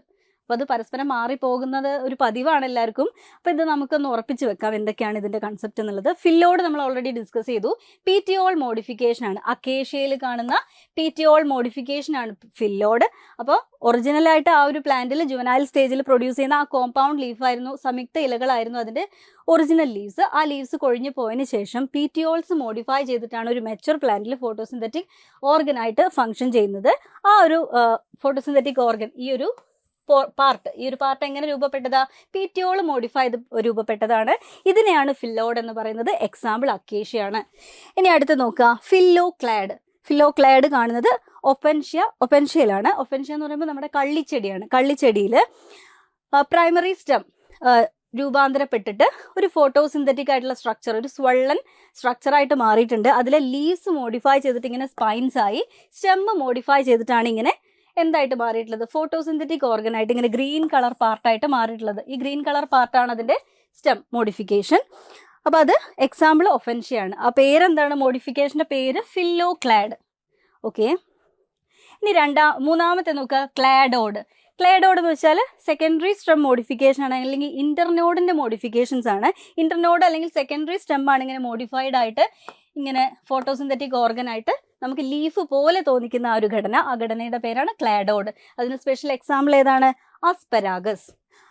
അപ്പോൾ അത് പരസ്പരം മാറിപ്പോകുന്നത് ഒരു പതിവാണ് എല്ലാവർക്കും. അപ്പോൾ ഇത് നമുക്കൊന്ന് ഉറപ്പിച്ച് വെക്കാം എന്തൊക്കെയാണ് ഇതിൻ്റെ കൺസെപ്റ്റ് എന്നുള്ളത്. ഫില്ലോഡ് നമ്മൾ ഓൾറെഡി ഡിസ്കസ് ചെയ്തു. പീറ്റിയോൾ മോഡിഫിക്കേഷനാണ്. അക്കേഷ്യയിൽ കാണുന്ന പീറ്റിയോൾ മോഡിഫിക്കേഷനാണ് ഫില്ലോഡ്. അപ്പോൾ ഒറിജിനലായിട്ട് ആ ഒരു പ്ലാന്റിൽ ജുവനൈൽ സ്റ്റേജിൽ പ്രൊഡ്യൂസ് ചെയ്യുന്ന ആ കോമ്പൗണ്ട് ലീഫായിരുന്നു, സംയുക്ത ഇലകളായിരുന്നു അതിൻ്റെ ഒറിജിനൽ ലീവ്സ്. ആ ലീവ്സ് കൊഴിഞ്ഞു പോയതിന് ശേഷം പീറ്റിയോൾസ് മോഡിഫൈ ചെയ്തിട്ടാണ് ഒരു മെച്ചുവർ പ്ലാന്റിൽ ഫോട്ടോസിന്തറ്റിക് ഓർഗനായിട്ട് ഫങ്ഷൻ ചെയ്യുന്നത്. ആ ഒരു ഫോട്ടോസിന്തറ്റിക് ഓർഗൻ, ഈ ഒരു പാർട്ട് എങ്ങനെ രൂപപ്പെട്ടതാ? പീറ്റിയോൾ മോഡിഫൈ ചെയ്ത് രൂപപ്പെട്ടതാണ്. ഇതിനെയാണ് ഫില്ലോഡ് എന്ന് പറയുന്നത്. എക്സാമ്പിൾ അക്കേഷ്യയാണ്. ഇനി അടുത്ത് നോക്കുക, ഫില്ലോക്ലാഡ്. ഫില്ലോക്ലാഡ് കാണുന്നത് ഒപ്പൻഷ്യയിലാണ്. ഒപ്പൻഷ്യ എന്ന് പറയുമ്പോൾ നമ്മുടെ കള്ളിച്ചെടിയാണ്. കള്ളിച്ചെടിയിൽ പ്രൈമറി സ്റ്റെം രൂപാന്തരപ്പെട്ടിട്ട് ഒരു ഫോട്ടോസിന്തറ്റിക് ആയിട്ടുള്ള സ്ട്രക്ചർ, ഒരു സ്വള്ളൻ സ്ട്രക്ചറായിട്ട് മാറിയിട്ടുണ്ട്. അതിലെ ലീവ്സ് മോഡിഫൈ ചെയ്തിട്ട് ഇങ്ങനെ സ്പൈൻസ് ആയി, സ്റ്റെം മോഡിഫൈ ചെയ്തിട്ടാണ് ഇങ്ങനെ എന്തായിട്ട് മാറിയിട്ടുള്ളത്? ഫോട്ടോസിന്തറ്റിക് ഓർഗനായിട്ട് ഇങ്ങനെ ഗ്രീൻ കളർ പാർട്ടായിട്ട് മാറിയിട്ടുള്ളത്. ഈ ഗ്രീൻ കളർ പാർട്ടാണ് അതിൻ്റെ സ്റ്റെം മോഡിഫിക്കേഷൻ. അപ്പോൾ അത് എക്സാമ്പിൾ ഒഫൻഷ്യയാണ്. ആ പേരെന്താണ്? മോഡിഫിക്കേഷൻ്റെ പേര് ഫില്ലോക്ലാഡ്. ഓക്കെ. ഇനി മൂന്നാമത്തെ നോക്കുക, ക്ലാഡോഡ്. ക്ലാഡോഡ് എന്ന് വെച്ചാൽ സെക്കൻഡറി സ്റ്റെം മോഡിഫിക്കേഷൻ ആണ്, അല്ലെങ്കിൽ ഇന്റർനോഡിൻ്റെ മോഡിഫിക്കേഷൻസ് ആണ്. ഇന്റർനോഡ് അല്ലെങ്കിൽ സെക്കൻഡറി സ്റ്റെം ആണ് ഇങ്ങനെ മോഡിഫൈഡ് ആയിട്ട് ഇങ്ങനെ ഫോട്ടോസിന്തറ്റിക് ഓർഗനായിട്ട് നമുക്ക് ലീഫ് പോലെ തോന്നിക്കുന്ന ആ ഒരു ഘടന, ആ ഘടനയുടെ പേരാണ് ക്ലാഡോഡ്. അതിന് സ്പെഷ്യൽ എക്സാമ്പിൾ ഏതാണ്? ആസ്പെരാഗസ്.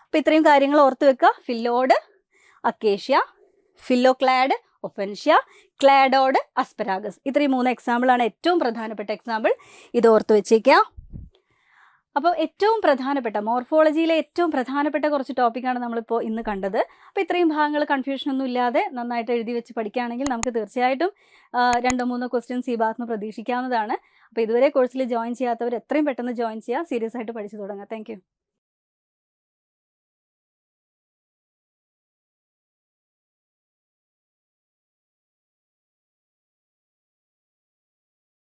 അപ്പോൾ ഇത്രയും കാര്യങ്ങൾ ഓർത്ത് വെക്കുക. ഫില്ലോഡ്, അക്കേഷ്യ, ഫില്ലോക്ലാഡ്, ഒഫൻഷ്യ, ക്ലാഡോഡ്, ആസ്പെരാഗസ്. ഇത്രയും 3 എക്സാമ്പിളാണ് ഏറ്റവും പ്രധാനപ്പെട്ട എക്സാമ്പിൾ. ഇത് ഓർത്ത് വെച്ചേക്കുക. അപ്പോൾ ഏറ്റവും പ്രധാനപ്പെട്ട മോർഫോളജിയിലെ ഏറ്റവും പ്രധാനപ്പെട്ട കുറച്ച് ടോപ്പിക്കാണ് നമ്മളിപ്പോൾ ഇന്ന് കണ്ടത്. അപ്പോൾ ഇത്രയും ഭാഗങ്ങൾ കൺഫ്യൂഷനൊന്നും ഇല്ലാതെ നന്നായിട്ട് എഴുതി വെച്ച് പഠിക്കുകയാണെങ്കിൽ നമുക്ക് തീർച്ചയായിട്ടും 2-3 ക്വസ്റ്റ്യൻസ് ഈ ഭാഗത്ത് നിന്ന് പ്രതീക്ഷിക്കാവുന്നതാണ്. അപ്പോൾ ഇതുവരെ കോഴ്സിൽ ജോയിൻ ചെയ്യാത്തവർ എത്രയും പെട്ടെന്ന് ജോയിൻ ചെയ്യുക, സീരിയസ് ആയിട്ട് പഠിച്ചു തുടങ്ങുക. താങ്ക്